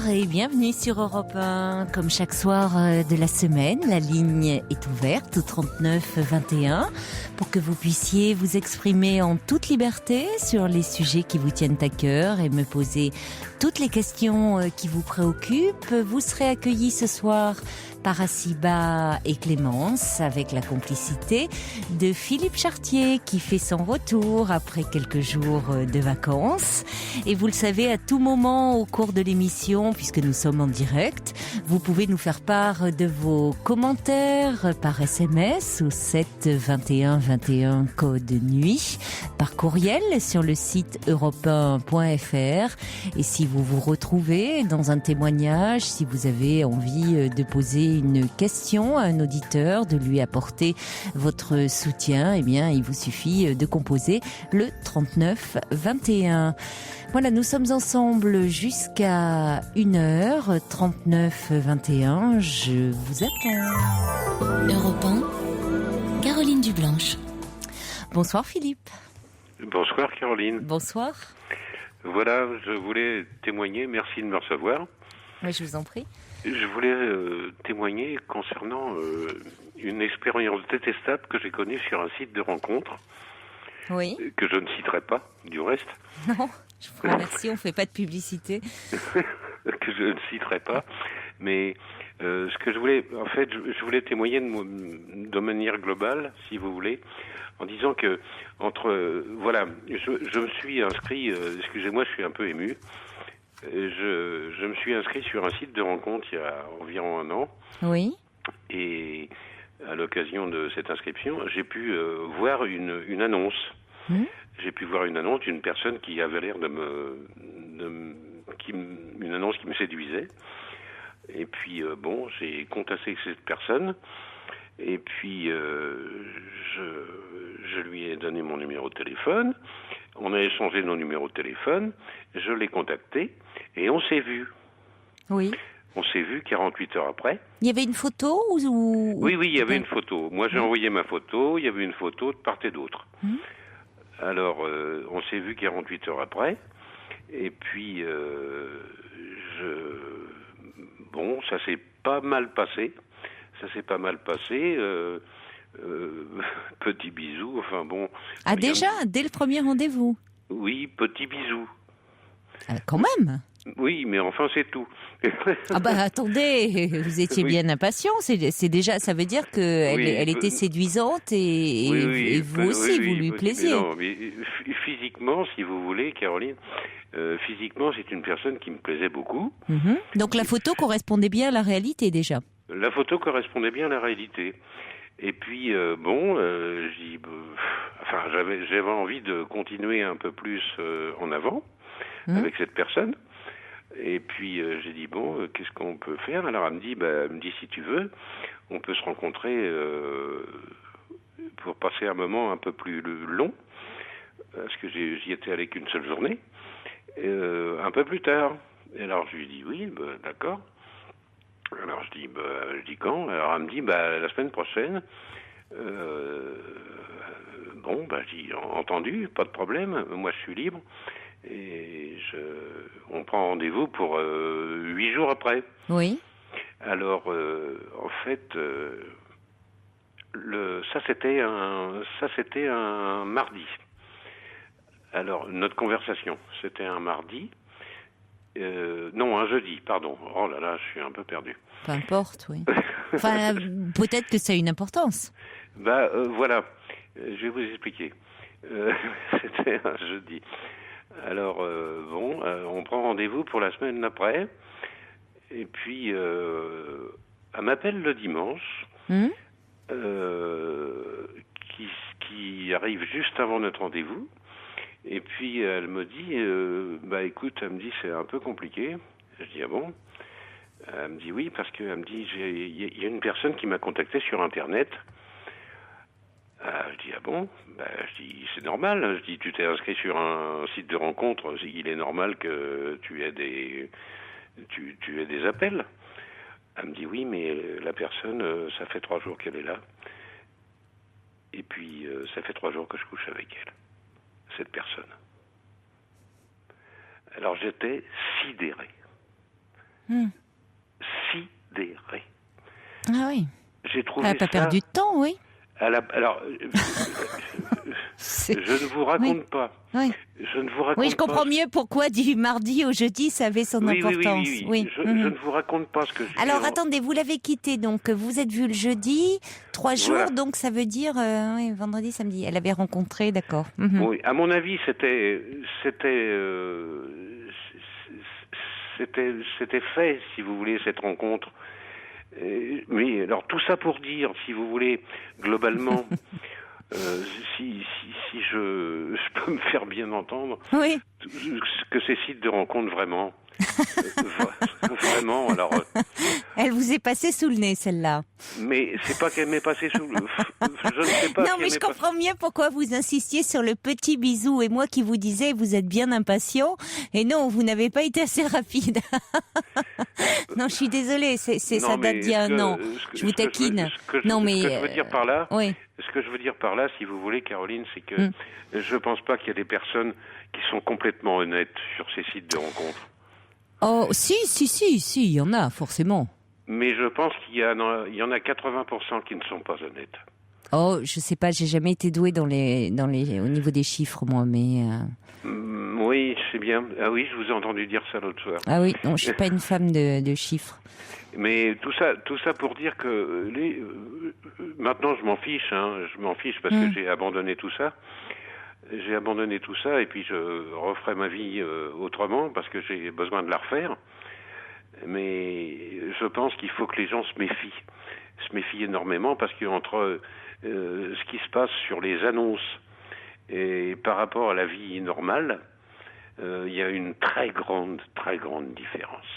Bonsoir et bienvenue sur Europe 1. Comme chaque soir de la semaine, la ligne est ouverte au 39 21 pour que vous puissiez vous exprimer en toute liberté sur les sujets qui vous tiennent à cœur et me poser toutes les questions qui vous préoccupent. Vous serez accueillis ce soir par Assiba et Clémence avec la complicité de Philippe Chartier qui fait son retour après quelques jours de vacances. Et vous le savez, à tout moment au cours de l'émission, puisque nous sommes en direct, vous pouvez nous faire part de vos commentaires par SMS au 7 21 21 code nuit, par courriel sur le site europe1.fr. Et si vous vous retrouvez dans un témoignage, si vous avez envie de poser une question à un auditeur, de lui apporter votre soutien, eh bien, il vous suffit de composer le 39 21. Voilà, nous sommes ensemble jusqu'à 1h, 39 21. Je vous attends. Europe 1, Caroline Dublanche. Bonsoir Philippe. Bonsoir Caroline. Bonsoir. Voilà, je voulais témoigner, merci de me recevoir. Oui, je vous en prie. Je voulais témoigner concernant une expérience détestable que j'ai connue sur un site de rencontre. Oui. Que je ne citerai pas, du reste. Non, je vous remercie, on ne fait pas de publicité. Que je ne citerai pas. Mais ce que je voulais, en fait, je voulais témoigner de manière globale, si vous voulez, en disant que, voilà, je me suis inscrit, excusez-moi, je suis un peu ému. Je me suis inscrit sur un site de rencontre il y a environ 1 an. Oui. Et à l'occasion de cette inscription, j'ai pu voir une annonce. J'ai pu voir une annonce d'une personne qui avait l'air une annonce qui me séduisait. Et puis bon, j'ai contacté cette personne. Et puis je lui ai donné mon numéro de téléphone. On a échangé nos numéros de téléphone. Je l'ai contacté et on s'est vu. Oui. On s'est vu 48 heures après. Il y avait une photo ou... Oui, il y avait une photo. Moi, j'ai envoyé ma photo. Il y avait une photo de part et d'autre. Alors, on s'est vu 48 heures après. Et puis, bon, ça s'est pas mal passé. Petit bisou, enfin bon. Ah, déjà, dès le premier rendez-vous? Oui, petit bisou. Ah, quand même. Oui, mais enfin, c'est tout. Ah bah attendez, vous étiez bien impatient. C'est déjà, ça veut dire que Oui, elle était séduisante et vous aussi, vous lui plaisiez. Non, mais physiquement, si vous voulez, Caroline, physiquement, c'est une personne qui me plaisait beaucoup. Donc la photo correspondait bien à la réalité déjà. La photo correspondait bien à la réalité. Et puis bon, j'avais envie de continuer un peu plus en avant avec cette personne. Et puis j'ai dit bon, qu'est-ce qu'on peut faire? Alors elle me dit si tu veux, on peut se rencontrer pour passer un moment un peu plus long, parce que j'y étais allé qu'une seule journée, un peu plus tard. Et alors je lui dis oui, d'accord. Alors je dis quand? Alors elle me dit la semaine prochaine. Bon, j'ai dit entendu, pas de problème, moi je suis libre. Et on prend rendez-vous pour 8 jours après. Oui. Alors, en fait, ça c'était un mardi. Alors, notre conversation, c'était un mardi. Non, un jeudi, pardon. Oh là là, je suis un peu perdu. Peu importe, oui. Enfin, peut-être que ça a une importance. Voilà, je vais vous expliquer. C'était un jeudi. Alors, bon, on prend rendez-vous pour la semaine d'après. Et puis, elle m'appelle le dimanche, qui arrive juste avant notre rendez-vous. Et puis, elle me dit, écoute, elle me dit, c'est un peu compliqué. Je dis, ah bon? Elle me dit, oui, parce qu'elle me dit, il y a une personne qui m'a contacté sur Internet. Je dis, ah bon? Je dis, c'est normal. Je dis, tu t'es inscrit sur un site de rencontre. Il est normal que tu aies des appels. Elle me dit, oui, mais la personne, ça fait 3 jours qu'elle est là. Et puis, ça fait 3 jours que je couche avec elle, cette personne. Alors, j'étais sidéré. sidéré. Ah oui. J'ai trouvé Elle n'a pas ça... perdu de temps, oui. Alors, C'est- je ne vous raconte pas. Oui. Je ne vous raconte Oui, je comprends pas. mieux pourquoi du mardi au jeudi, ça avait son importance. Oui. Je ne vous raconte pas ce que j'ai Alors fait. attendez, vous l'avez quitté, donc vous êtes vu le jeudi, 3 jours, Voilà. donc ça veut dire oui, vendredi, samedi. Elle avait rencontré, d'accord. Mhm. Oui, à mon avis, c'était fait, si vous voulez, cette rencontre. Mais alors tout ça pour dire, si vous voulez, globalement, si je peux me faire bien entendre, Oui. que ces sites de rencontres vraiment, vraiment, alors. Elle vous est passée sous le nez, celle-là. Mais c'est pas qu'elle m'est passée sous le. Je ne sais pas. Non, si mais elle je m'est passée- comprends mieux pourquoi vous insistiez sur le petit bisou et moi qui vous disais vous êtes bien impatient et non, vous n'avez pas été assez rapide. Non, je suis désolée, ça Non, date mais d'il y a un an. Je vous taquine. Non, mais ce que je veux dire par là, oui. ce que je veux dire par là, si vous voulez, Caroline, c'est que je pense pas qu'il y a des personnes qui sont complètement honnêtes sur ces sites de rencontres. Oh, si, il y en a forcément. Mais je pense qu'il y en a 80% qui ne sont pas honnêtes. Oh, je sais pas, j'ai jamais été douée au niveau des chiffres, moi, mais. Oui, c'est bien. Ah oui, je vous ai entendu dire ça l'autre soir. Ah oui, non, je suis pas une femme de chiffres. Mais tout ça pour dire que maintenant je m'en fiche, parce que j'ai abandonné tout ça. J'ai abandonné tout ça et puis je referai ma vie autrement parce que j'ai besoin de la refaire. Mais je pense qu'il faut que les gens se méfient énormément parce qu'entre ce qui se passe sur les annonces et par rapport à la vie normale, il y a une très grande différence.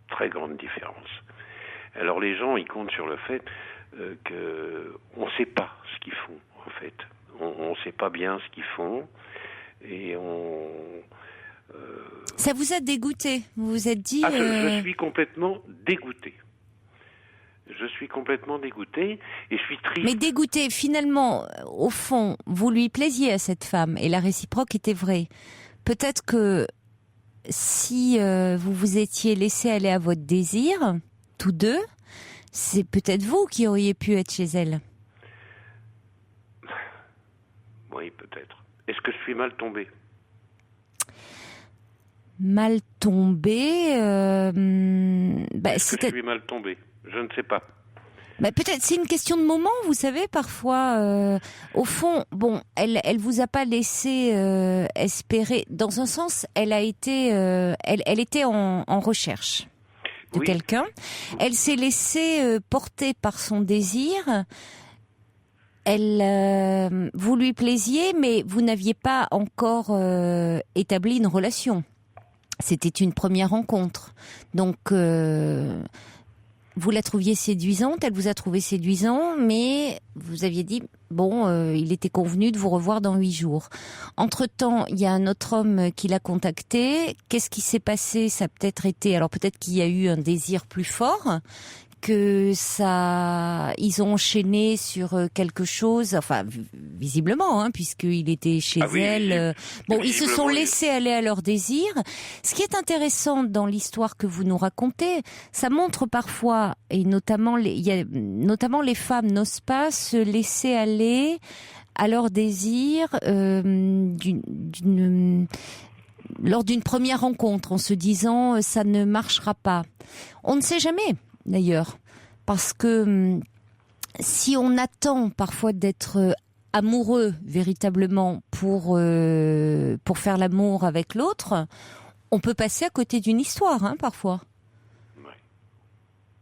Très grande différence. Alors les gens, ils comptent sur le fait qu'on ne sait pas ce qu'ils font, en fait. On ne sait pas bien ce qu'ils font et Ça vous a dégoûté? Vous vous êtes dit... je suis complètement dégoûté. Je suis complètement dégoûté et je suis triste. Mais dégoûté, finalement, au fond, vous lui plaisiez à cette femme et la réciproque était vraie. Peut-être que si vous vous étiez laissé aller à votre désir, tous deux, c'est peut-être vous qui auriez pu être chez elle. Oui, peut-être. Est-ce que je suis mal tombé? Mal tombé Est-ce que je suis mal tombé? Je ne sais pas. Peut-être c'est une question de moment, vous savez, parfois. Au fond, bon, elle vous a pas laissé espérer. Dans un sens, elle a été, elle était en recherche de quelqu'un. Elle s'est laissée porter par son désir. Vous lui plaisiez, mais vous n'aviez pas encore établi une relation. C'était une première rencontre. Donc, vous la trouviez séduisante, elle vous a trouvé séduisant, mais vous aviez dit, il était convenu de vous revoir dans 8 jours. Entre-temps, il y a un autre homme qui l'a contacté. Qu'est-ce qui s'est passé? Ça a peut-être été... Alors peut-être qu'il y a eu un désir plus fort, ils ont enchaîné sur quelque chose, enfin visiblement, puisqu'il était chez elle. Ils se sont laissés aller à leur désir. Ce qui est intéressant dans l'histoire que vous nous racontez, ça montre parfois, et notamment les femmes n'osent pas se laisser aller à leur désir lors d'une première rencontre, en se disant ça ne marchera pas. On ne sait jamais. D'ailleurs, parce que si on attend parfois d'être amoureux véritablement pour faire l'amour avec l'autre, on peut passer à côté d'une histoire, parfois. Ouais.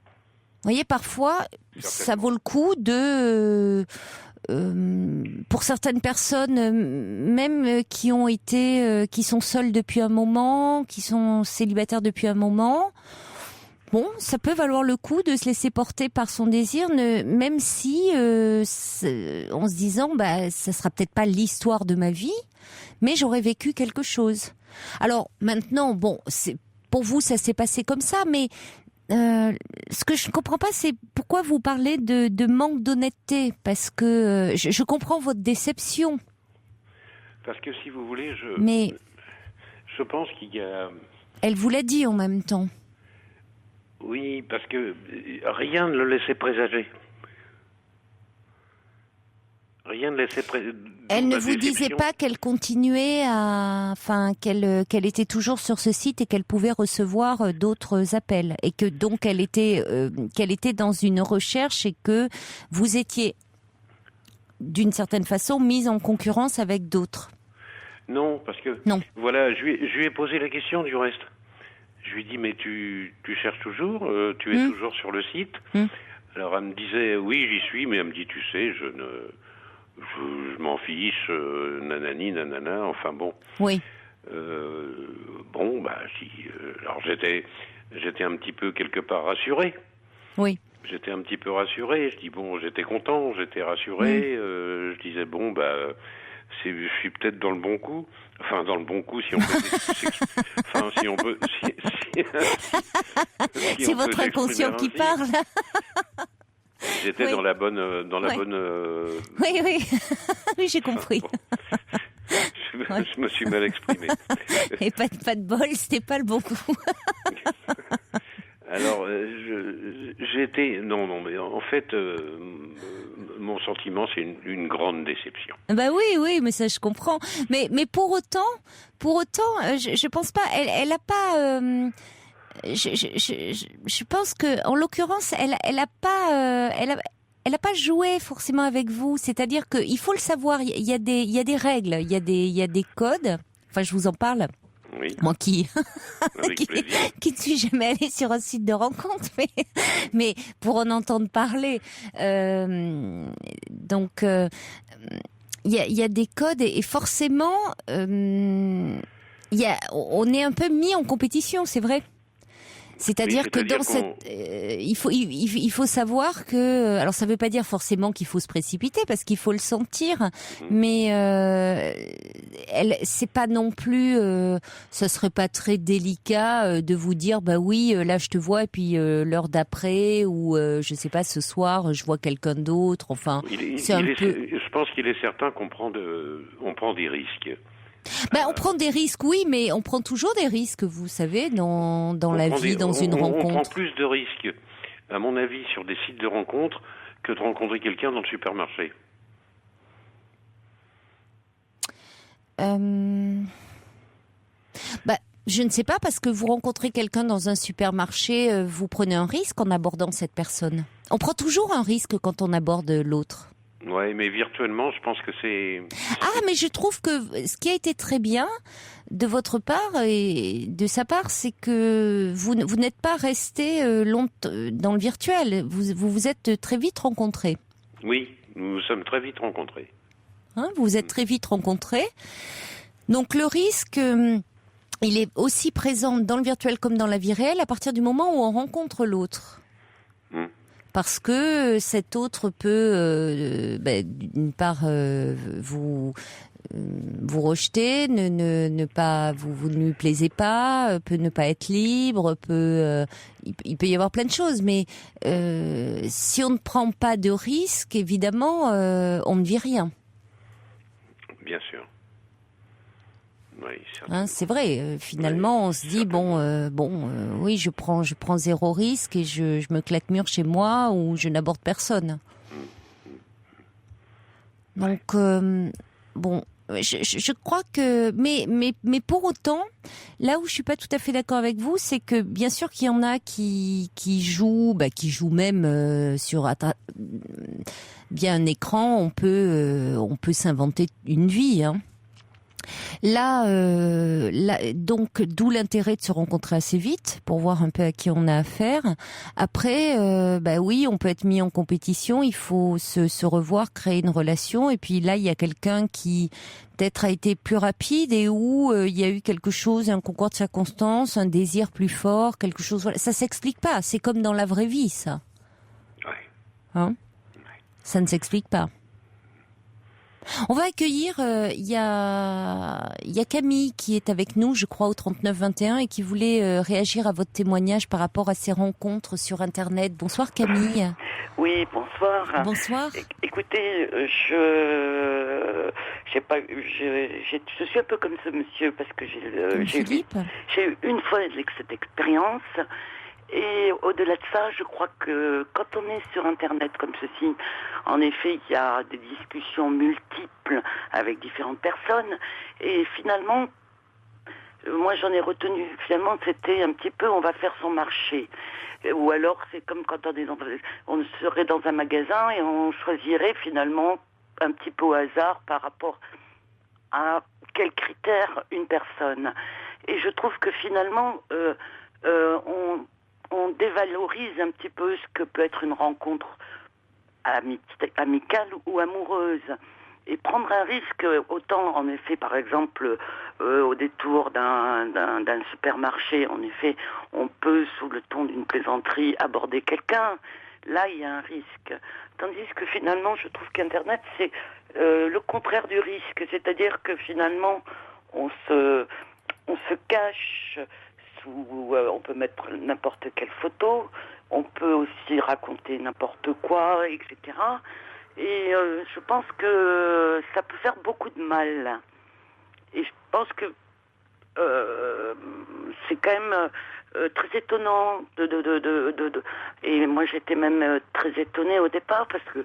Vous voyez, parfois, ça vaut le coup de... pour certaines personnes, même qui sont seules depuis un moment, qui sont célibataires depuis un moment... ça peut valoir le coup de se laisser porter par son désir, même si, en se disant, ça sera peut-être pas l'histoire de ma vie, mais j'aurais vécu quelque chose. Alors maintenant, pour vous, ça s'est passé comme ça, mais ce que je ne comprends pas, c'est pourquoi vous parlez de manque d'honnêteté, parce que je comprends votre déception. Parce que si vous voulez, mais je pense qu'il y a... Elle vous l'a dit en même temps. Oui, parce que rien ne le laissait présager. Rien ne laissait présager. Elle ne vous disait pas qu'elle continuait qu'elle était toujours sur ce site et qu'elle pouvait recevoir d'autres appels et que donc qu'elle était dans une recherche et que vous étiez d'une certaine façon mise en concurrence avec d'autres. Non, parce que non. Voilà, je lui ai posé la question du reste. Je lui ai dit, mais tu cherches toujours, tu es toujours sur le site. Alors elle me disait, oui, j'y suis, mais elle me dit, tu sais, je m'en fiche, nanani, nanana, enfin bon. Oui. Bon, bah si. Alors j'étais un petit peu quelque part rassuré. Oui. J'étais un petit peu rassuré. Je dis bon, j'étais content, j'étais rassuré. Je disais bon, bah, je suis peut-être dans le bon coup. Enfin, dans le bon coup, si on peut. Enfin, si on peut. Si c'est on votre peut inconscient qui ainsi. parle. J'étais oui. dans la bonne. Oui, oui. Oui, j'ai compris. Bon. Je me suis mal exprimé. Et pas de bol, c'était pas le bon coup. Alors, j'étais... Non, mais en fait, mon sentiment, c'est une grande déception. Bah oui, mais ça je comprends. Mais pour autant, je pense pas. Elle a pas. Je pense que, en l'occurrence, elle a pas joué forcément avec vous. C'est-à-dire que il faut le savoir. Il y a des règles, il y a des codes. Enfin, je vous en parle. Oui. Moi qui qui ne suis jamais allée sur un site de rencontre, mais pour en entendre parler, donc il y a des codes et forcément on est un peu mis en compétition, c'est vrai. C'est-à-dire que dans cette, il faut savoir que, alors ça veut pas dire forcément qu'il faut se précipiter parce qu'il faut le sentir, mais c'est pas non plus, ça serait pas très délicat de vous dire bah oui là je te vois et puis l'heure d'après ou je sais pas ce soir je vois quelqu'un d'autre. Enfin, je pense qu'il est certain qu'on prend des risques. On prend des risques, oui, mais on prend toujours des risques, vous savez, dans la vie, dans une rencontre. On prend plus de risques, à mon avis, sur des sites de rencontres que de rencontrer quelqu'un dans le supermarché. Je ne sais pas, parce que vous rencontrez quelqu'un dans un supermarché, vous prenez un risque en abordant cette personne. On prend toujours un risque quand on aborde l'autre. Ouais, mais virtuellement, je pense que c'est... mais je trouve que ce qui a été très bien de votre part et de sa part, c'est que vous n'êtes pas resté longtemps dans le virtuel. Vous êtes très vite rencontrés. Oui, nous nous sommes très vite rencontrés. Vous vous êtes très vite rencontrés. Donc le risque, il est aussi présent dans le virtuel comme dans la vie réelle à partir du moment où on rencontre l'autre. Parce que cet autre peut, d'une part, vous rejeter, ne pas, vous ne lui plaisez pas, peut ne pas être libre, il peut y avoir plein de choses. Mais si on ne prend pas de risque, évidemment, on ne vit rien. Bien sûr. Oui, c'est vrai. Finalement, on se dit oui, je prends 0 risque et je me claque mur chez moi ou je n'aborde personne. Donc je crois que mais pour autant, là où je suis pas tout à fait d'accord avec vous, c'est que bien sûr qu'il y en a qui jouent même sur via un écran, on peut s'inventer une vie, hein. Là, donc, d'où l'intérêt de se rencontrer assez vite pour voir un peu à qui on a affaire. Après, oui, on peut être mis en compétition, il faut se revoir, créer une relation. Et puis là, il y a quelqu'un qui peut-être a été plus rapide et où il y a eu quelque chose, un concours de circonstances, un désir plus fort, quelque chose. Voilà. Ça s'explique pas. C'est comme dans la vraie vie, ça. Ouais. Ça ne s'explique pas. On va accueillir, il y a Camille qui est avec nous, je crois, au 3921 et qui voulait réagir à votre témoignage par rapport à ces rencontres sur Internet. Bonsoir Camille. Oui, bonsoir. Bonsoir. Écoutez, je suis un peu comme ce monsieur parce que j'ai eu une fois cette expérience Et au-delà de ça, je crois que quand on est sur Internet comme ceci, en effet, il y a des discussions multiples avec différentes personnes. Et finalement, moi j'en ai retenu, finalement c'était un petit peu on va faire son marché. Ou alors c'est comme quand on serait dans un magasin et on choisirait finalement un petit peu au hasard par rapport à quels critères une personne. Et je trouve que finalement on dévalorise un petit peu ce que peut être une rencontre amicale ou amoureuse. Et prendre un risque, autant en effet, par exemple, au détour d'un supermarché, en effet, on peut, sous le ton d'une plaisanterie, aborder quelqu'un. Là, il y a un risque. Tandis que finalement, je trouve qu'Internet, c'est le contraire du risque. C'est-à-dire que finalement, on se cache sous... on peut mettre n'importe quelle photo, on peut aussi raconter n'importe quoi, etc. Et je pense que ça peut faire beaucoup de mal. Et je pense que c'est quand même très étonnant et moi j'étais même très étonnée au départ parce que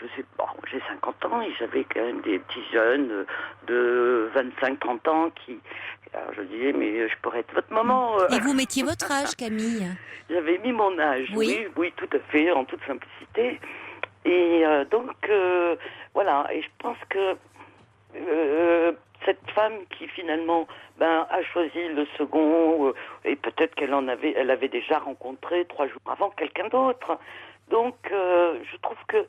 je sais pas, j'ai 50 ans et j'avais quand même des petits jeunes de 25-30 ans qui... Alors je disais, mais je pourrais être votre maman. Et vous mettiez votre âge, Camille? J'avais mis mon âge, oui, tout à fait, en toute simplicité. Et donc, voilà, et je pense que cette femme qui finalement a choisi le second, et peut-être elle avait déjà rencontré 3 jours avant quelqu'un d'autre. Donc, je trouve que...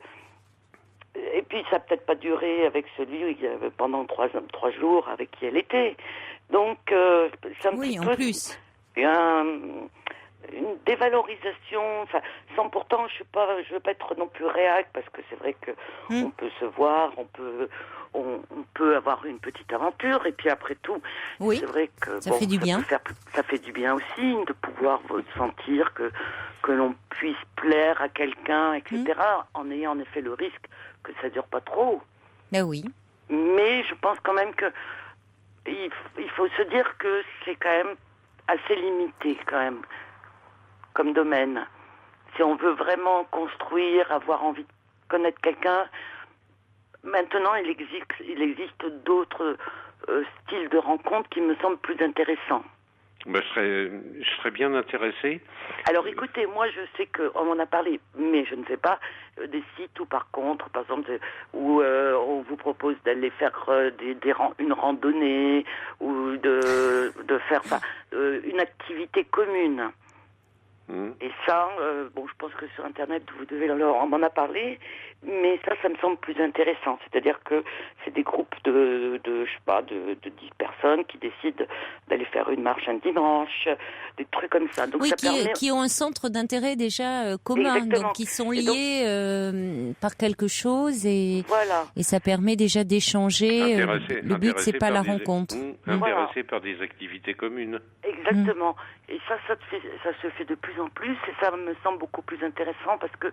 Et puis, ça n'a peut-être pas duré avec celui pendant 3 jours avec qui elle était. Donc, c'est un petit peu... en plus. Une dévalorisation, enfin, sans pourtant, je veux pas être non plus réac, parce que c'est vrai que on peut se voir, on peut avoir une petite aventure, et puis après tout, c'est vrai que ça fait du bien. Ça fait du bien aussi de pouvoir sentir que l'on puisse plaire à quelqu'un, etc., en ayant en effet le risque que ça dure pas trop. Ben oui. Mais je pense quand même que il faut se dire que c'est quand même assez limité quand même comme domaine. Si on veut vraiment construire, avoir envie de connaître quelqu'un, maintenant il existe d'autres styles de rencontres qui me semblent plus intéressants. Je serais bien intéressé. Alors écoutez, moi je sais qu'on m'en a parlé, mais je ne sais pas, des sites où par contre, par exemple, où on vous propose d'aller faire une randonnée ou de faire une activité commune. Et ça, je pense que sur Internet, vous devez on m'en a parlé, mais ça me semble plus intéressant. C'est-à-dire que c'est des groupes de 10 personnes qui décident d'aller faire une marche un dimanche, des trucs comme ça. Donc oui, ça permet... qui ont un centre d'intérêt déjà commun, Exactement. donc qui sont liés par quelque chose et ça permet déjà d'échanger. Le but, c'est pas la rencontre. Intéressés par des activités communes. Exactement. Et ça se fait de plus en plus et ça me semble beaucoup plus intéressant parce que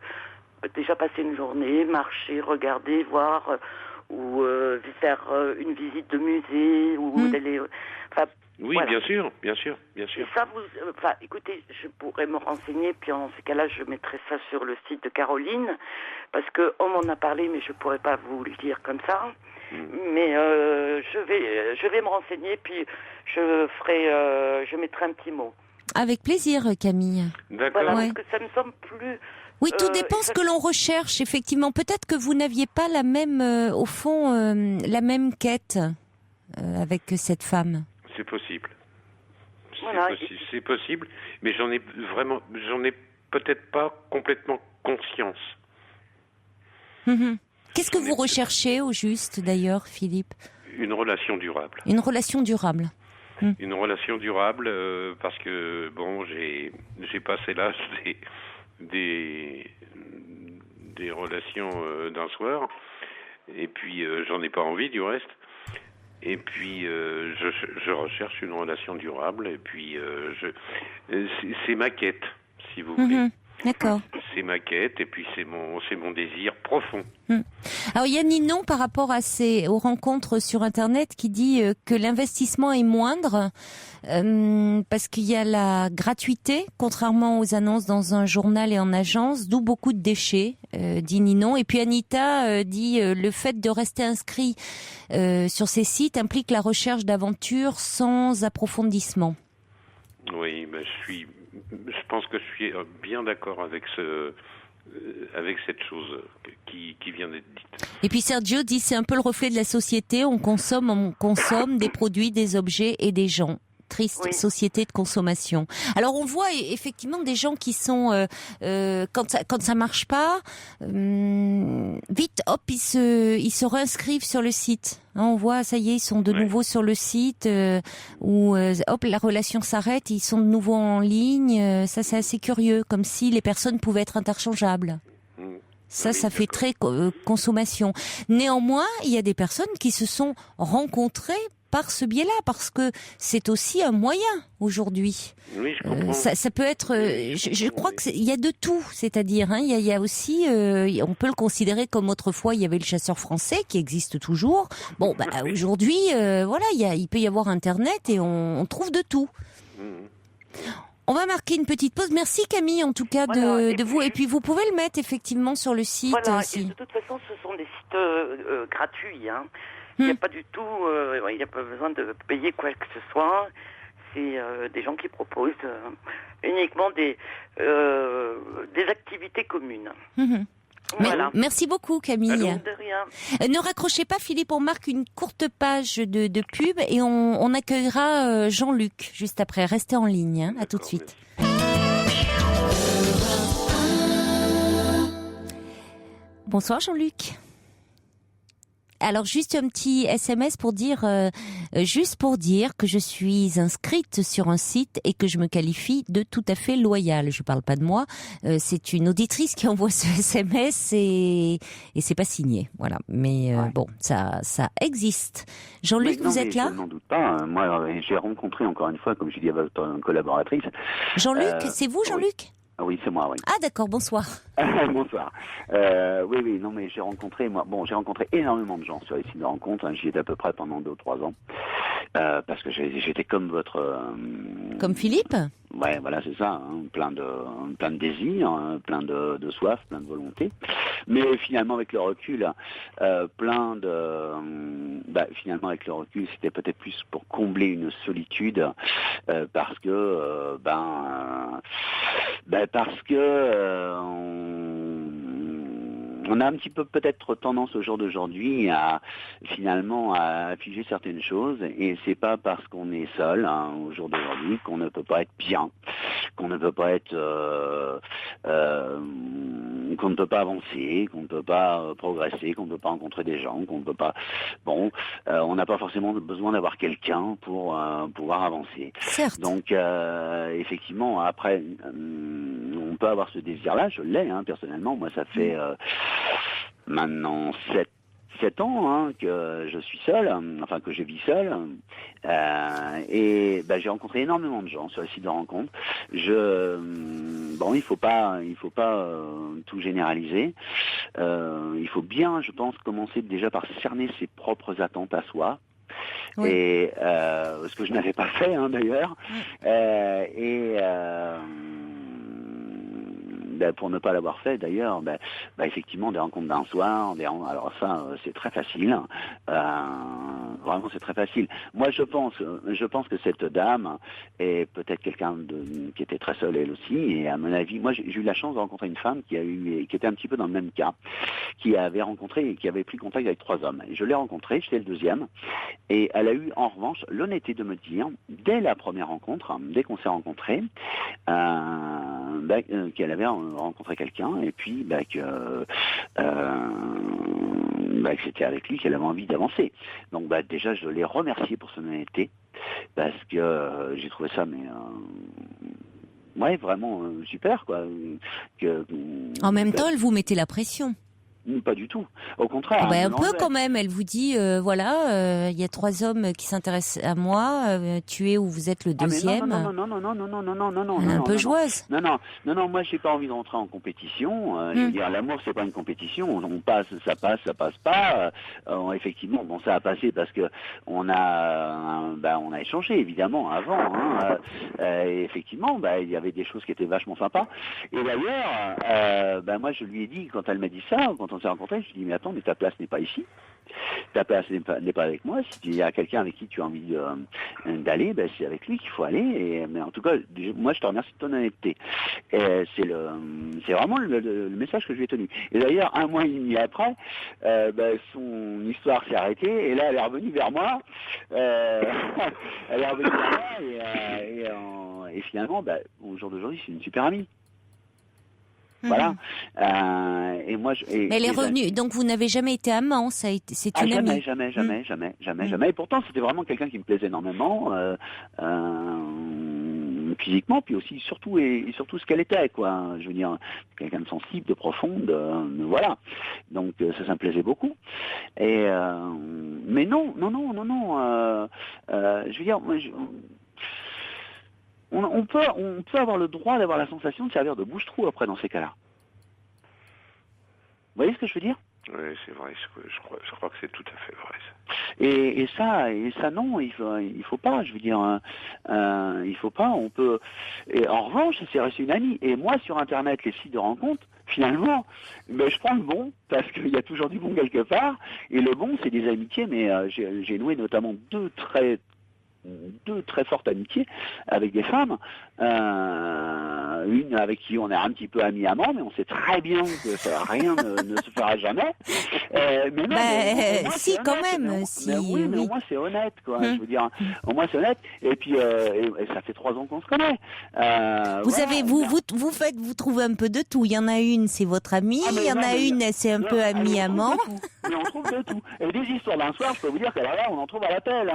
déjà passer une journée, marcher, regarder, voir ou faire une visite de musée ou d'aller... oui, voilà. bien sûr. Et ça, écoutez, je pourrais me renseigner, puis en ces cas-là, je mettrai ça sur le site de Caroline, parce qu'on m'en a parlé, mais je ne pourrais pas vous le dire comme ça. Mais je vais me renseigner, puis je mettrai un petit mot. Avec plaisir, Camille. D'accord. Voilà, parce que ça me semble plus... Oui, tout dépend ce que l'on recherche, effectivement. Peut-être que vous n'aviez pas la même, au fond, la même quête avec cette femme. C'est possible. Voilà. C'est possible, mais j'en ai peut-être pas complètement conscience. Qu'est-ce que vous recherchez au juste, d'ailleurs, Philippe ? Une relation durable. Une relation durable. Une relation durable parce que j'ai passé l'âge des relations d'un soir et puis j'en ai pas envie du reste. Et puis je recherche une relation durable et puis c'est ma quête, si vous voulez. D'accord. C'est ma quête et puis c'est mon désir profond. Alors il y a Ninon par rapport aux rencontres sur Internet qui dit que l'investissement est moindre parce qu'il y a la gratuité, contrairement aux annonces dans un journal et en agence, d'où beaucoup de déchets, dit Ninon. Et puis Anita dit le fait de rester inscrit sur ces sites implique la recherche d'aventures sans approfondissement. Oui, mais je pense que je suis bien d'accord avec cette chose qui vient d'être dite. Et puis Sergio dit c'est un peu le reflet de la société, on consomme des produits, des objets et des gens. Triste société de consommation. Alors on voit effectivement des gens qui sont quand ça marche pas, vite hop ils se réinscrivent sur le site. On voit ça y est ils sont de nouveau sur le site où hop la relation s'arrête, ils sont de nouveau en ligne. Ça c'est assez curieux, comme si les personnes pouvaient être interchangeables. Ça fait très consommation. Néanmoins, il y a des personnes qui se sont rencontrées par ce biais-là, parce que c'est aussi un moyen aujourd'hui. Oui, je comprends. Ça peut être, je crois que il y a de tout, c'est-à-dire, il y a aussi, on peut le considérer comme autrefois il y avait le chasseur français qui existe toujours. Bon, aujourd'hui, voilà, il peut y avoir Internet et on trouve de tout. On va marquer une petite pause. Merci Camille en tout cas de vous. Et puis vous pouvez le mettre effectivement sur le site. Voilà, aussi. et de toute façon ce sont des sites gratuits. Il n'y a pas du tout, il n'y a pas besoin de payer quoi que ce soit. C'est des gens qui proposent uniquement des activités communes. Voilà. Merci beaucoup Camille. De rien. Ne raccrochez pas Philippe, on marque une courte page de pub et on accueillera Jean-Luc juste après. Restez en ligne, à tout de suite. Bonsoir Jean-Luc. Alors juste un petit SMS pour dire que je suis inscrite sur un site et que je me qualifie de tout à fait loyale. Je parle pas de moi, c'est une auditrice qui envoie ce SMS et c'est pas signé. Voilà, mais bon, ça existe. Jean-Luc, vous êtes là ? Je n'en doute pas. Moi, j'ai rencontré encore une fois, comme je dis à votre collaboratrice. Jean-Luc, c'est vous Jean-Luc ? Oui, c'est moi, oui. Ah d'accord, bonsoir. Bonsoir. Oui, non mais j'ai rencontré énormément de gens sur les sites de rencontres. J'y étais à peu près pendant 2 ou 3 ans. Parce que j'étais comme votre... Comme Philippe ? Ouais, voilà, c'est ça. Plein de désirs, plein de soif, plein de volonté. Mais finalement, avec le recul, finalement, avec le recul, c'était peut-être plus pour combler une solitude, parce que on a un petit peu peut-être tendance au jour d'aujourd'hui à figer certaines choses, et c'est pas parce qu'on est seul au jour d'aujourd'hui qu'on ne peut pas être bien, qu'on ne peut pas être qu'on ne peut pas avancer, qu'on ne peut pas progresser, qu'on ne peut pas rencontrer des gens, qu'on ne peut pas on n'a pas forcément besoin d'avoir quelqu'un pour pouvoir avancer. Certes. Donc effectivement, après on peut avoir ce désir-là, je l'ai personnellement. Moi, ça fait maintenant 7 ans que je suis seul, enfin que je vis seul, et j'ai rencontré énormément de gens sur les sites de rencontres. Il faut pas tout généraliser. Il faut bien, je pense, commencer déjà par cerner ses propres attentes à soi. Oui. Et ce que je n'avais pas fait d'ailleurs. Pour ne pas l'avoir fait d'ailleurs, effectivement des rencontres d'un soir, alors ça c'est très facile, vraiment c'est très facile. Moi je pense que cette dame est peut-être quelqu'un qui était très seule elle aussi, et à mon avis, moi j'ai eu la chance de rencontrer une femme qui était un petit peu dans le même cas, qui avait rencontré et qui avait pris contact avec 3 hommes. Et je l'ai rencontrée, j'étais le 2e, et elle a eu en revanche l'honnêteté de me dire dès la première rencontre, dès qu'on s'est rencontrés, qu'elle avait rencontré quelqu'un, et puis que c'était avec lui qu'elle avait envie d'avancer. Donc déjà je l'ai remercié pour son honnêteté, parce que j'ai trouvé ça vraiment super quoi. En même temps, elle vous mettait la pression. Pas du tout. Au contraire. Ah ben, un je peu l'enlève. quand même. Elle vous dit, voilà, il y a 3 hommes qui s'intéressent à moi. Tu es ou vous êtes le Ah, mais deuxième. non. Elle est un peu non. joueuse. Non, moi j'ai pas envie d'entrer en compétition. Je veux dire, l'amour c'est pas une compétition. On passe, ça passe pas. Effectivement, bon, ça a passé parce que on a échangé évidemment avant. Et effectivement, il y avait des choses qui étaient vachement sympas. Et d'ailleurs, moi je lui ai dit quand elle m'a dit ça, quand on s'est rencontrés, je lui ai dit mais attends, mais ta place n'est pas ici. Ta place n'est pas avec moi. Si il y a quelqu'un avec qui tu as envie d'aller, c'est avec lui qu'il faut aller. Mais en tout cas, moi, je te remercie de ton honnêteté. C'est vraiment le message que je lui ai tenu. Et d'ailleurs, 1 mois et demi après, son histoire s'est arrêtée. Et là, elle est revenue vers moi. Et finalement, au jour d'aujourd'hui, c'est une super amie. Voilà. Et moi, mais elle est revenue. Donc vous n'avez jamais été amant, c'est une amie. Jamais. Et pourtant, c'était vraiment quelqu'un qui me plaisait énormément, physiquement, puis aussi surtout ce qu'elle était, quoi. Je veux dire, quelqu'un de sensible, de profonde, voilà. Donc ça me plaisait beaucoup. Et mais non. Je veux dire, moi, on peut avoir le droit d'avoir la sensation de servir de bouche-trou après dans ces cas-là. Vous voyez ce que je veux dire? Oui, c'est vrai. Je crois que c'est tout à fait vrai. Et ça non, il faut pas. Je veux dire, il faut pas. On peut. Et en revanche, c'est resté une amie. Et moi, sur Internet, les sites de rencontres, finalement, je prends le bon parce qu'il y a toujours du bon quelque part. Et le bon, c'est des amitiés. Mais j'ai noué notamment deux très fortes amitiés avec des femmes, une avec qui on est un petit peu amis amants, mais on sait très bien que rien ne se fera jamais. Mais non, si quand même. Mais au moins c'est honnête, quoi. Je veux dire, au moins c'est honnête. Et puis et ça fait 3 ans qu'on se connaît. Vous trouvez un peu de tout. Il y en a une, c'est votre amie. Il y en a une, c'est un peu ami amant. Mais on trouve de tout. Et des histoires d'un soir, je peux vous dire qu'à on en trouve à l'appel.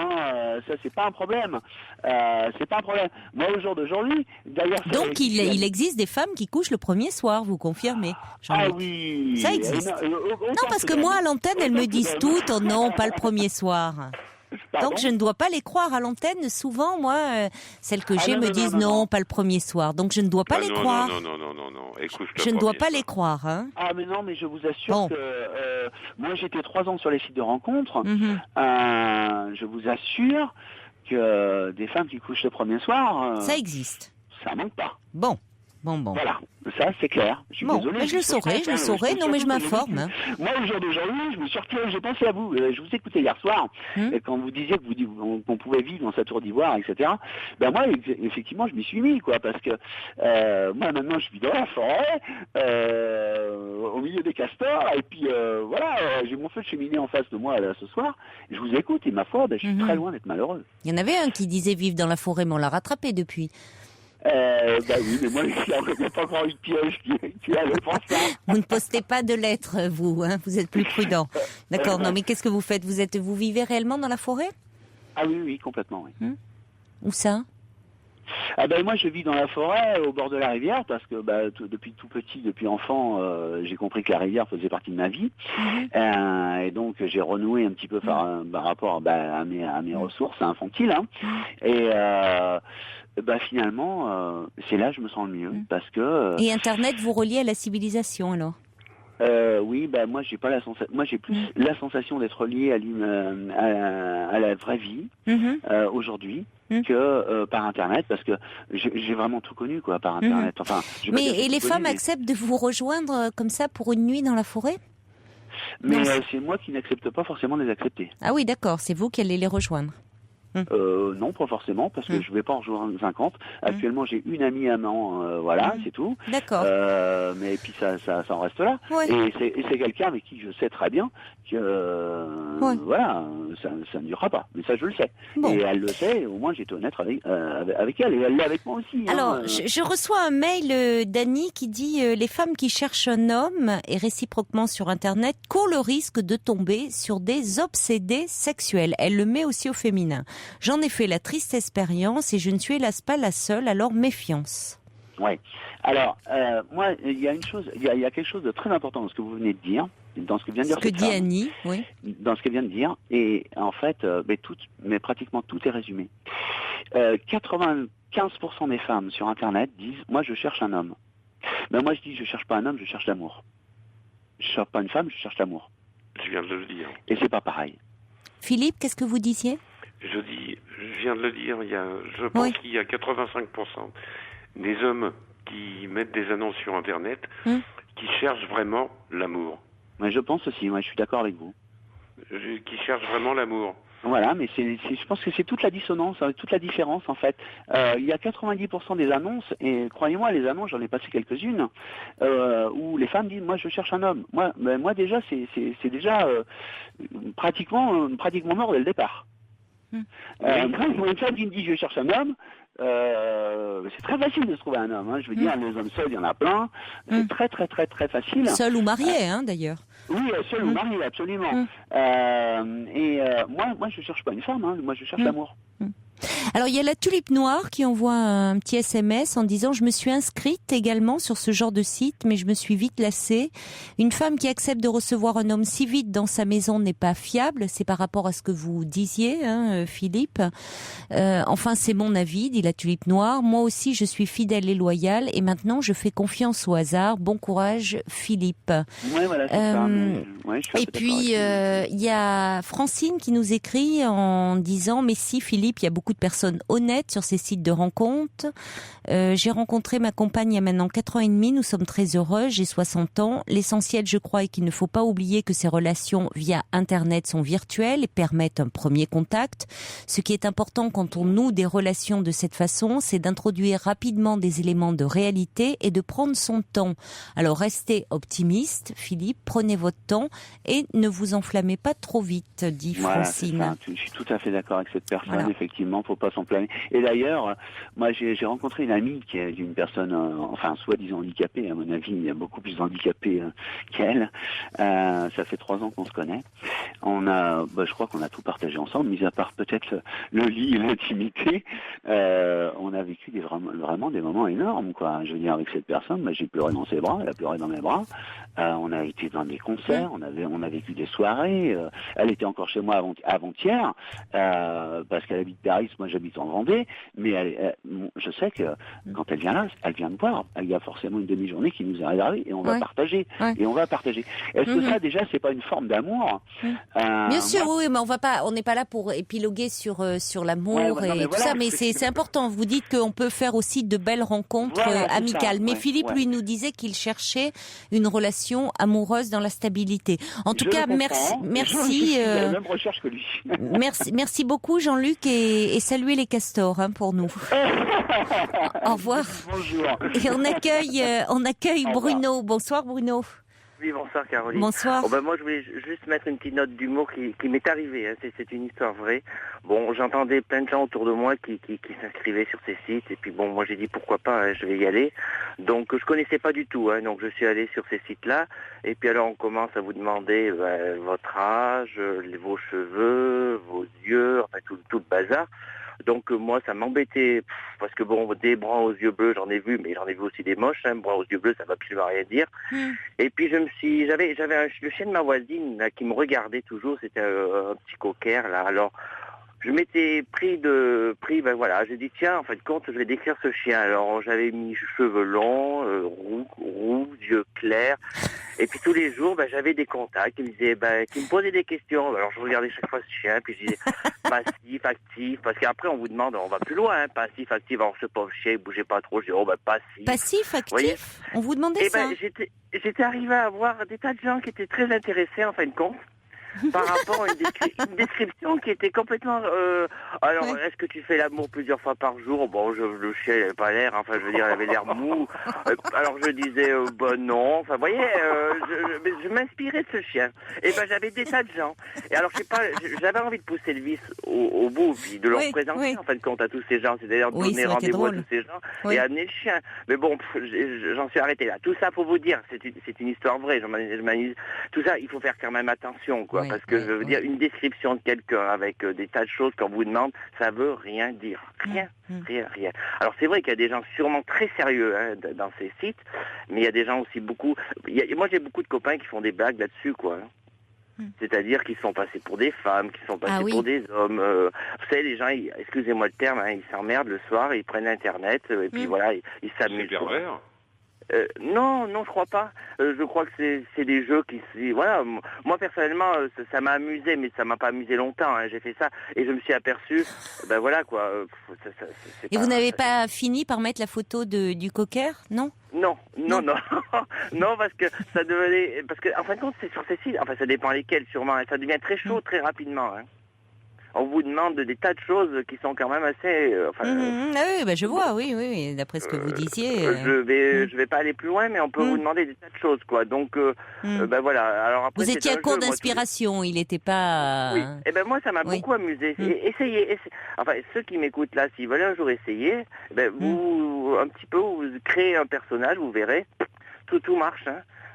Ça, c'est pas un problème. C'est pas un problème. Moi, au jour d'aujourd'hui, d'ailleurs... Donc, il existe des femmes qui couchent le premier soir, vous confirmez, Jean-Luc? Oui. Ça existe. Non, parce que moi, à l'antenne, elles me disent toutes, oh non, pas le premier soir. Donc je ne dois pas les croire à l'antenne. Souvent, moi, celles que j'ai me disent non, pas le premier soir. Donc je ne dois pas les croire. Non. Écoute, je ne dois pas les croire. Hein. Ah mais non, mais je vous assure que moi j'étais 3 ans sur les sites de rencontres. Je vous assure que des femmes qui couchent le premier soir, ça existe. Ça manque pas. Bon. Voilà, ça c'est clair. Je suis désolé. Je le saurai. Non, mais je m'informe. Hein. Moi, au jour d'aujourd'hui, je me suis retiré, j'ai pensé à vous. Je vous écoutais hier soir, et quand vous disiez qu'on pouvait vivre dans sa tour d'ivoire, etc. Moi, effectivement, je m'y suis mis, quoi, parce que moi, maintenant, je vis dans la forêt, au milieu des castors, et puis voilà, j'ai mon feu de cheminée en face de moi là ce soir. Je vous écoute, et ma foi, je suis très loin d'être malheureux. Il y en avait un qui disait vivre dans la forêt, mais on l'a rattrapé depuis. Oui, mais moi, il n'y a pas encore eu de piège qui allait pour ça. Vous ne postez pas de lettres, vous, hein, vous êtes plus prudent. D'accord, non, mais qu'est-ce que vous faites? Vous vivez réellement dans la forêt? Ah oui, complètement, oui. Où ça? Moi, je vis dans la forêt, au bord de la rivière, parce que depuis tout petit, depuis enfant, j'ai compris que la rivière faisait partie de ma vie. Et donc, j'ai renoué un petit peu par rapport à mes ressources infantiles. Hein. Et finalement, c'est là que je me sens le mieux, parce que... Et Internet vous relie à la civilisation, alors? Oui, moi j'ai pas la sensation. Moi j'ai plus la sensation d'être lié à la vraie vie aujourd'hui que par Internet, parce que j'ai vraiment tout connu, quoi, par Internet. Enfin, mais les femmes acceptent de vous rejoindre comme ça pour une nuit dans la forêt? Mais c'est moi qui n'accepte pas forcément de les accepter. Ah oui, d'accord, c'est vous qui allez les rejoindre. Non, pas forcément, parce que je vais pas en rejoindre 50. Actuellement, j'ai une amie amant, voilà, c'est tout. D'accord. Mais puis ça en reste là. Ouais. Et c'est quelqu'un avec qui je sais très bien que, voilà, ça ne durera pas. Mais ça, je le sais. Bon. Et elle le sait. Au moins, j'étais honnête avec elle, et elle l'est avec moi aussi. Alors, je reçois un mail d'Annie qui dit les femmes qui cherchent un homme et réciproquement sur Internet courent le risque de tomber sur des obsédés sexuels. Elle le met aussi au féminin. J'en ai fait la triste expérience et je ne suis hélas pas la seule, alors méfiance. Oui. Alors, moi, il y a une chose, il y a quelque chose de très important dans ce que vous venez de dire. dans ce que vient de dire Ce que cette dit femme, Annie, oui. dans ce qu'elle vient de dire, et en fait, mais pratiquement tout est résumé. 95% des femmes sur Internet disent « moi je cherche un homme ». Ben moi je dis « je cherche pas un homme, je cherche l'amour ». Je cherche pas une femme, je cherche l'amour. Je viens de le dire. Et c'est pas pareil. Philippe, qu'est-ce que vous disiez? Je viens de le dire, je pense qu'il y a 85% des hommes qui mettent des annonces sur Internet qui cherchent vraiment l'amour. Mais je pense aussi, moi je suis d'accord avec vous. Qui cherchent vraiment l'amour. Voilà, mais je pense que c'est toute la dissonance, toute la différence en fait. Il y a 90% des annonces, et croyez-moi, les annonces, j'en ai passé quelques-unes, où les femmes disent, moi je cherche un homme. Moi déjà, c'est déjà pratiquement mort dès le départ. Quand une femme qui me dit je cherche un homme, c'est très facile de se trouver un homme. Je veux dire, les hommes seuls, il y en a plein. C'est très très très très facile. Seul ou marié, d'ailleurs. Oui, seul ou marié, absolument. Moi, je cherche pas une femme. Moi, je cherche l'amour. Alors, il y a la Tulipe Noire qui envoie un petit SMS en disant « Je me suis inscrite également sur ce genre de site, mais je me suis vite lassée. Une femme qui accepte de recevoir un homme si vite dans sa maison n'est pas fiable. » C'est par rapport à ce que vous disiez, Philippe. Enfin, c'est mon avis, dit la Tulipe Noire. Moi aussi, je suis fidèle et loyale et maintenant, je fais confiance au hasard. Bon courage, Philippe. Ouais, voilà, c'est ça. Et puis, il y a Francine qui nous écrit en disant « Mais si, Philippe, il y a beaucoup de personnes honnêtes sur ces sites de rencontres. J'ai rencontré ma compagne il y a maintenant 4 ans et demi. Nous sommes très heureux. J'ai 60 ans. L'essentiel, je crois, est qu'il ne faut pas oublier que ces relations via Internet sont virtuelles et permettent un premier contact. Ce qui est important quand on noue des relations de cette façon, c'est d'introduire rapidement des éléments de réalité et de prendre son temps. Alors, restez optimiste, Philippe. Prenez votre temps et ne vous enflammez pas trop vite, dit Francine. Je suis tout à fait d'accord avec cette personne, effectivement, faut pas s'enflammer. Et d'ailleurs, moi j'ai rencontré une amie qui est une personne, soi-disant handicapée, à mon avis, il y a beaucoup plus handicapée qu'elle. Ça fait 3 ans qu'on se connaît. Je crois qu'on a tout partagé ensemble, mis à part peut-être le lit et l'intimité. On a vécu vraiment des moments énormes, quoi. Je veux dire, avec cette personne, j'ai pleuré dans ses bras, elle a pleuré dans mes bras. On a été dans des concerts, on a vécu des soirées. Elle était encore chez moi avant-hier, parce qu'elle habite Paris, moi j'habite en Vendée, mais je sais que quand elle vient là, elle vient me voir. Il y a forcément une demi-journée qui nous est réservée et on va partager. Et on va partager. Est-ce que ça, déjà, c'est pas une forme d'amour? Bien sûr, oui, mais on n'est pas là pour épiloguer sur l'amour et tout ça, mais c'est important. Vous dites qu'on peut faire aussi de belles rencontres amicales. Mais Philippe, lui, nous disait qu'il cherchait une relation amoureuse dans la stabilité. En tout cas, merci. La même recherche que lui. merci beaucoup, Jean-Luc, et saluez les castors pour nous. Au revoir. Bonjour. Et on accueille Bruno. Bonsoir, Bruno. Oui, bonsoir Caroline. Bonsoir. Moi, je voulais juste mettre une petite note d'humour qui m'est arrivée. C'est une histoire vraie. Bon, j'entendais plein de gens autour de moi qui s'inscrivaient sur ces sites. Et puis bon, moi j'ai dit pourquoi pas, je vais y aller. Donc je connaissais pas du tout. Donc je suis allé sur ces sites-là. Et puis alors on commence à vous demander votre âge, vos cheveux, vos yeux, enfin tout le bazar. Donc moi ça m'embêtait parce que bon, des bruns aux yeux bleus j'en ai vu, mais j'en ai vu aussi des moches. Bruns aux yeux bleus ça va absolument rien dire. Et puis j'avais le chien de ma voisine là, qui me regardait toujours, c'était un petit cocker là. Alors je m'étais pris, j'ai dit tiens, en fin de compte, je vais décrire ce chien. Alors j'avais mis cheveux longs, roux, yeux clairs. Et puis tous les jours, j'avais des contacts qui me disaient, qui me posaient des questions. Alors je regardais chaque fois ce chien, puis je disais passif, actif, parce qu'après on vous demande, on va plus loin, passif, actif. Alors ce pauvre chien, il bougeait pas trop. Je dis passif. Passif, actif. Voyez, on vous demandait ça. J'étais arrivé à avoir des tas de gens qui étaient très intéressés en fin de compte. Par rapport à une description qui était complètement... est-ce que tu fais l'amour plusieurs fois par jour? Bon, le chien n'avait pas l'air, enfin, je veux dire, il avait l'air mou. Alors je disais, non. Enfin, vous voyez, je m'inspirais de ce chien. Et j'avais des tas de gens. Et alors, je sais pas, j'avais envie de pousser le vice au bout, puis de leur présenter, en fin de compte, à tous ces gens. C'est-à-dire donner rendez-vous à tous ces gens et amener le chien. Mais bon, j'en suis arrêté là. Tout ça, pour vous dire, c'est une histoire vraie. Tout ça, il faut faire quand même attention, quoi. quoi. Parce que je veux dire, une description de quelqu'un avec des tas de choses qu'on vous demande, ça veut rien dire. Rien. Alors c'est vrai qu'il y a des gens sûrement très sérieux dans ces sites, mais il y a des gens aussi beaucoup... Moi j'ai beaucoup de copains qui font des blagues là-dessus, quoi. C'est-à-dire qu'ils sont passés pour des femmes, qu'ils sont passés pour des hommes. Vous savez, les gens, excusez-moi le terme, ils s'emmerdent le soir, ils prennent Internet, et puis voilà, ils s'amusent. C'est pervers. Non, je crois pas. Je crois que c'est des jeux voilà. Moi personnellement, ça m'a amusé, mais ça m'a pas amusé longtemps. J'ai fait ça et je me suis aperçu, ben voilà quoi. Et vous n'avez pas fini par mettre la photo du cocker, non ? Non, non, parce que ça devenait, parce que en fin de compte, c'est sur ces sites. Enfin, ça dépend lesquels, sûrement. Ça devient très chaud très rapidement. On vous demande des tas de choses qui sont quand même assez... je vois, oui, d'après ce que vous disiez. Je vais pas aller plus loin, mais on peut vous demander des tas de choses, quoi. Donc, voilà. Alors après, vous étiez à court d'inspiration, il n'était pas... Oui, et ben moi, ça m'a beaucoup amusé. Essayez. Enfin, ceux qui m'écoutent là, s'ils veulent un jour essayer, vous, un petit peu, vous créez un personnage, vous verrez, tout marche.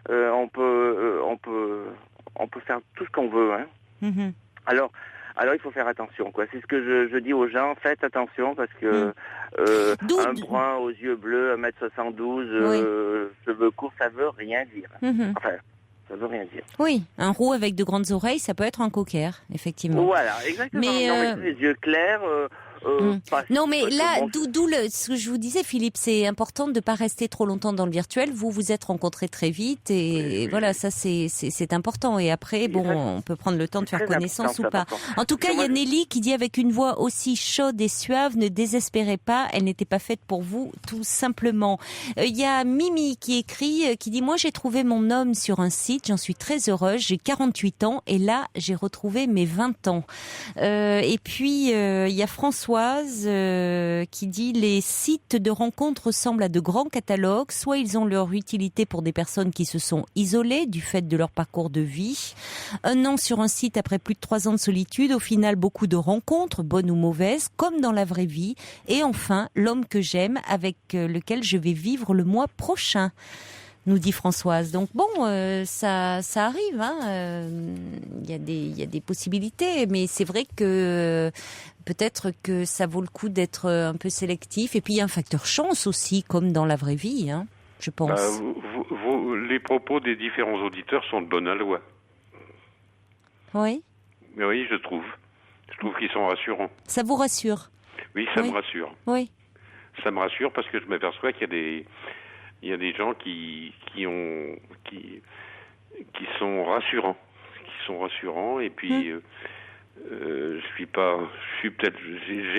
On peut faire tout ce qu'on veut. Alors il faut faire attention, quoi. C'est ce que je dis aux gens, faites attention parce que un brun aux yeux bleus, 1m72, cheveux courts, ça veut rien dire. Enfin, ça veut rien dire. Oui, un roux avec de grandes oreilles, ça peut être un cocker, effectivement. Voilà, exactement. Mais les yeux clairs... non, mais là, d'où ce que je vous disais, Philippe, c'est important de ne pas rester trop longtemps dans le virtuel. Vous êtes rencontrés très vite et voilà, ça c'est important. Et après, on peut prendre le temps de faire connaissance ou pas. En tout cas, il y a Nelly qui dit avec une voix aussi chaude et suave, ne désespérez pas, elle n'était pas faite pour vous, tout simplement. Il y a Mimi qui écrit, qui dit moi j'ai trouvé mon homme sur un site, j'en suis très heureuse, j'ai 48 ans et là j'ai retrouvé mes 20 ans. Et puis il y a François qui dit les sites de rencontres ressemblent à de grands catalogues, soit ils ont leur utilité pour des personnes qui se sont isolées du fait de leur parcours de vie. Un an sur un site après plus de 3 ans de solitude, au final beaucoup de rencontres, bonnes ou mauvaises, comme dans la vraie vie. Et enfin, l'homme que j'aime, avec lequel je vais vivre le mois prochain, nous dit Françoise. Donc ça arrive, il y a des possibilités, mais c'est vrai que peut-être que ça vaut le coup d'être un peu sélectif. Et puis il y a un facteur chance aussi, comme dans la vraie vie, je pense. Les propos des différents auditeurs sont de bonne aloi. Oui. Oui, je trouve. Je trouve qu'ils sont rassurants. Ça vous rassure? Oui, ça me rassure. Oui. Ça me rassure parce que je m'aperçois qu'il y a des gens qui sont rassurants et puis j'ai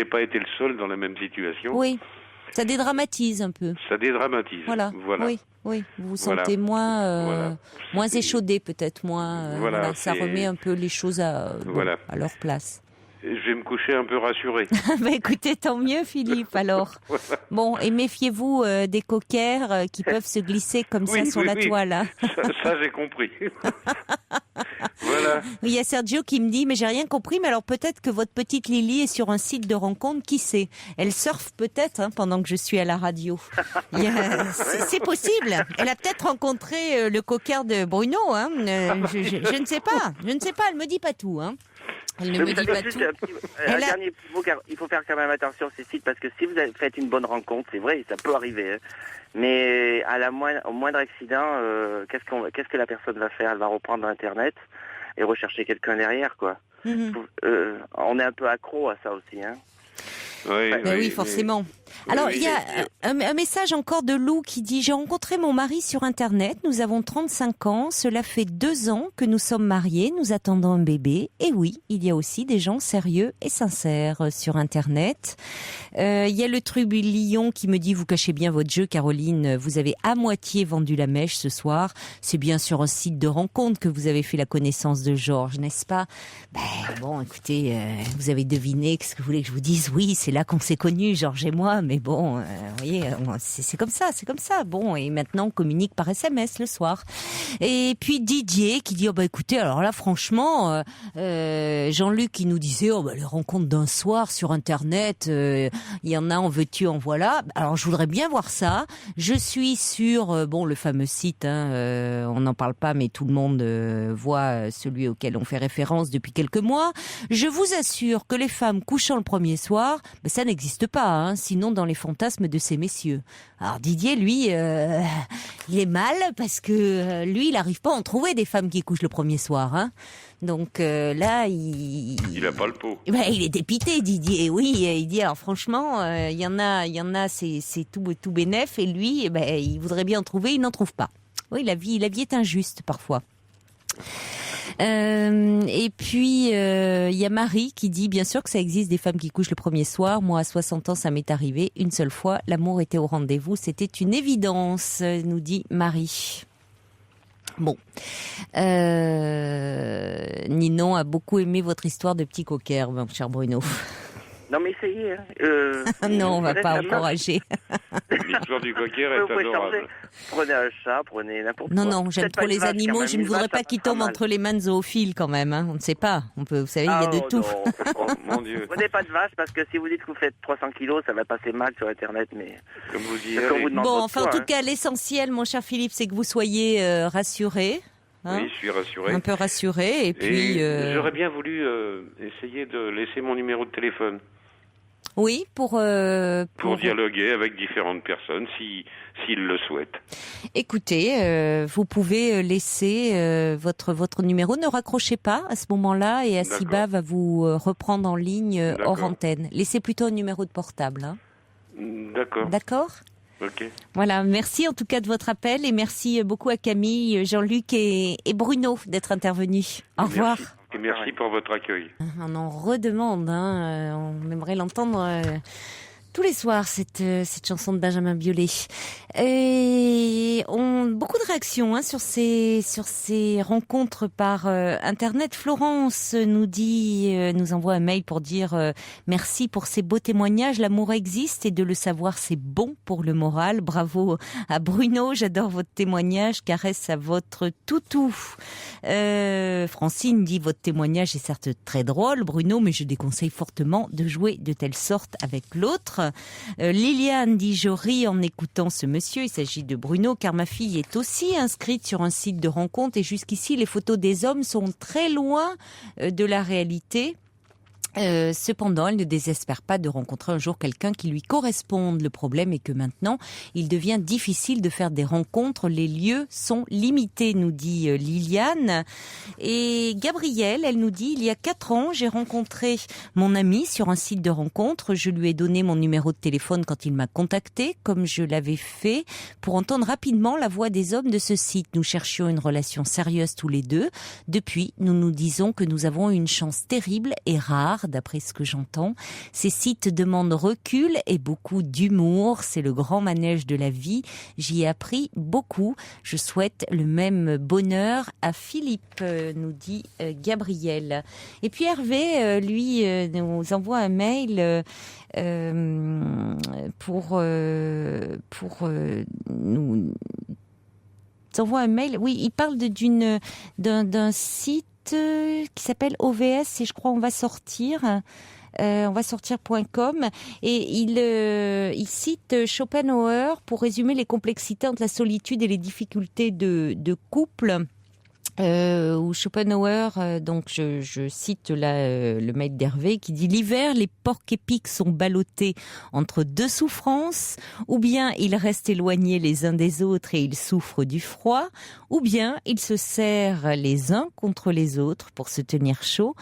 pas été le seul dans la même situation. Oui. Ça dédramatise un peu. Ça dédramatise. Voilà. Oui. Vous vous sentez moins échaudé peut-être, moins. Ça remet un peu les choses à leur place. Je vais me coucher un peu rassuré. Écoutez, tant mieux, Philippe, alors. Bon, et méfiez-vous des cockers qui peuvent se glisser comme ça sur la toile. Ça, j'ai compris. Voilà. Il y a Sergio qui me dit, mais j'ai rien compris, mais alors peut-être que votre petite Lily est sur un site de rencontre, qui sait? Elle surfe peut-être pendant que je suis à la radio. C'est possible. Elle a peut-être rencontré le cocker de Bruno. Je ne sais pas, elle me dit pas tout. Elle ne me dit pas tout. Un dernier petit mot, car il faut faire quand même attention à ces sites, parce que si vous faites une bonne rencontre, c'est vrai, ça peut arriver, mais au moindre accident, qu'est-ce que la personne va faire? Elle va reprendre Internet et rechercher quelqu'un derrière, quoi. On est un peu accro à ça aussi, Oui, forcément. Alors, il y a un message encore de Lou qui dit « J'ai rencontré mon mari sur Internet, nous avons 35 ans, cela fait 2 ans que nous sommes mariés, nous attendons un bébé. » Et oui, il y a aussi des gens sérieux et sincères sur Internet. Il y a le Trubillon qui me dit « Vous cachez bien votre jeu, Caroline, vous avez à moitié vendu la mèche ce soir. C'est bien sur un site de rencontre que vous avez fait la connaissance de Georges, n'est-ce pas ?» Bon, écoutez, vous avez deviné, qu'est-ce que vous voulez que je vous dise? Oui, c'est là qu'on s'est connus, Georges et moi, mais bon, vous voyez, c'est comme ça. Bon, et maintenant on communique par SMS le soir. Et puis Didier qui dit, écoutez, alors là franchement, Jean-Luc qui nous disait, les rencontres d'un soir sur Internet, il y en a, en veux-tu, en voilà. Alors je voudrais bien voir ça. Je suis sur, le fameux site, on n'en parle pas, mais tout le monde voit celui auquel on fait référence depuis quelques mois. Je vous assure que les femmes couchant le premier soir, ça n'existe pas, sinon dans les fantasmes de ces messieurs. Alors Didier, lui, il est mal parce que lui, il n'arrive pas à en trouver des femmes qui couchent le premier soir. Donc là, il a pas le pot. Il est dépité, Didier. Oui, il dit alors franchement, il y en a, c'est tout bénef, et lui, il voudrait bien en trouver, il n'en trouve pas. Oui, la vie est injuste parfois. Et puis il y a Marie qui dit, bien sûr que ça existe des femmes qui couchent le premier soir. Moi à 60 ans ça m'est arrivé une seule fois, l'amour était au rendez-vous, c'était une évidence, nous dit Marie. Bon, Ninon a beaucoup aimé votre histoire de petit cocker, mon cher Bruno. Non mais essayez. Non, on va pas encourager. L'histoire du cocker est adorable. Prenez un chat, prenez n'importe quoi. Non, j'aime trop les animaux. Je ne voudrais pas qu'ils tombent entre les mains de zoophiles quand même. On ne sait pas. Vous savez, il y a de tout. Oh mon Dieu. Prenez pas de vache parce que si vous dites que vous faites 300 kilos, ça va passer mal sur Internet. Mais comme vous dites. Bon, enfin en tout cas, l'essentiel, mon cher Philippe, c'est que vous soyez rassuré. Oui, je suis rassuré. Un peu rassuré. Et puis. J'aurais bien voulu essayer de laisser mon numéro de téléphone. Oui, pour dialoguer avec différentes personnes s'ils le souhaitent. Écoutez, vous pouvez laisser votre numéro. Ne raccrochez pas à ce moment-là et Asiba va vous reprendre en ligne hors antenne. Laissez plutôt un numéro de portable. D'accord. D'accord ? Ok. Voilà, merci en tout cas de votre appel et merci beaucoup à Camille, Jean-Luc et Bruno d'être intervenus. Au revoir. Et merci pour votre accueil. On en redemande, on aimerait l'entendre tous les soirs, cette chanson de Benjamin Biolay. Et beaucoup de réactions sur ces rencontres par Internet. Florence nous envoie un mail pour dire merci pour ces beaux témoignages. L'amour existe et de le savoir, c'est bon pour le moral. Bravo à Bruno, j'adore votre témoignage. Caresse à votre toutou. Francine dit, votre témoignage est certes très drôle, Bruno, mais je déconseille fortement de jouer de telle sorte avec l'autre. Liliane dit, je ris en écoutant ce monsieur, il s'agit de Bruno, car ma fille est aussi inscrite sur un site de rencontre et jusqu'ici les photos des hommes sont très loin de la réalité. Cependant, elle ne désespère pas de rencontrer un jour quelqu'un qui lui corresponde. Le problème est que maintenant, il devient difficile de faire des rencontres. Les lieux sont limités, nous dit Liliane. Et Gabrielle, elle nous dit, il y a 4 ans, j'ai rencontré mon ami sur un site de rencontre. Je lui ai donné mon numéro de téléphone quand il m'a contacté, comme je l'avais fait, pour entendre rapidement la voix des hommes de ce site. Nous cherchions une relation sérieuse tous les deux. Depuis, nous nous disons que nous avons une chance terrible et rare. D'après ce que j'entends, ces sites demandent recul et beaucoup d'humour. C'est le grand manège de la vie. J'y ai appris beaucoup. Je souhaite le même bonheur à Philippe, nous dit Gabriel. Et puis Hervé, lui, nous envoie un mail pour nous envoie un mail. Oui, il parle d'un site qui s'appelle OVS et je crois on va sortir.com et il cite Schopenhauer pour résumer les complexités entre la solitude et les difficultés de couple. Où Schopenhauer, donc je cite là le maître d'Hervé qui dit: l'hiver, les porcs-épics sont ballottés entre deux souffrances, ou bien ils restent éloignés les uns des autres et ils souffrent du froid, ou bien ils se serrent les uns contre les autres pour se tenir chaud,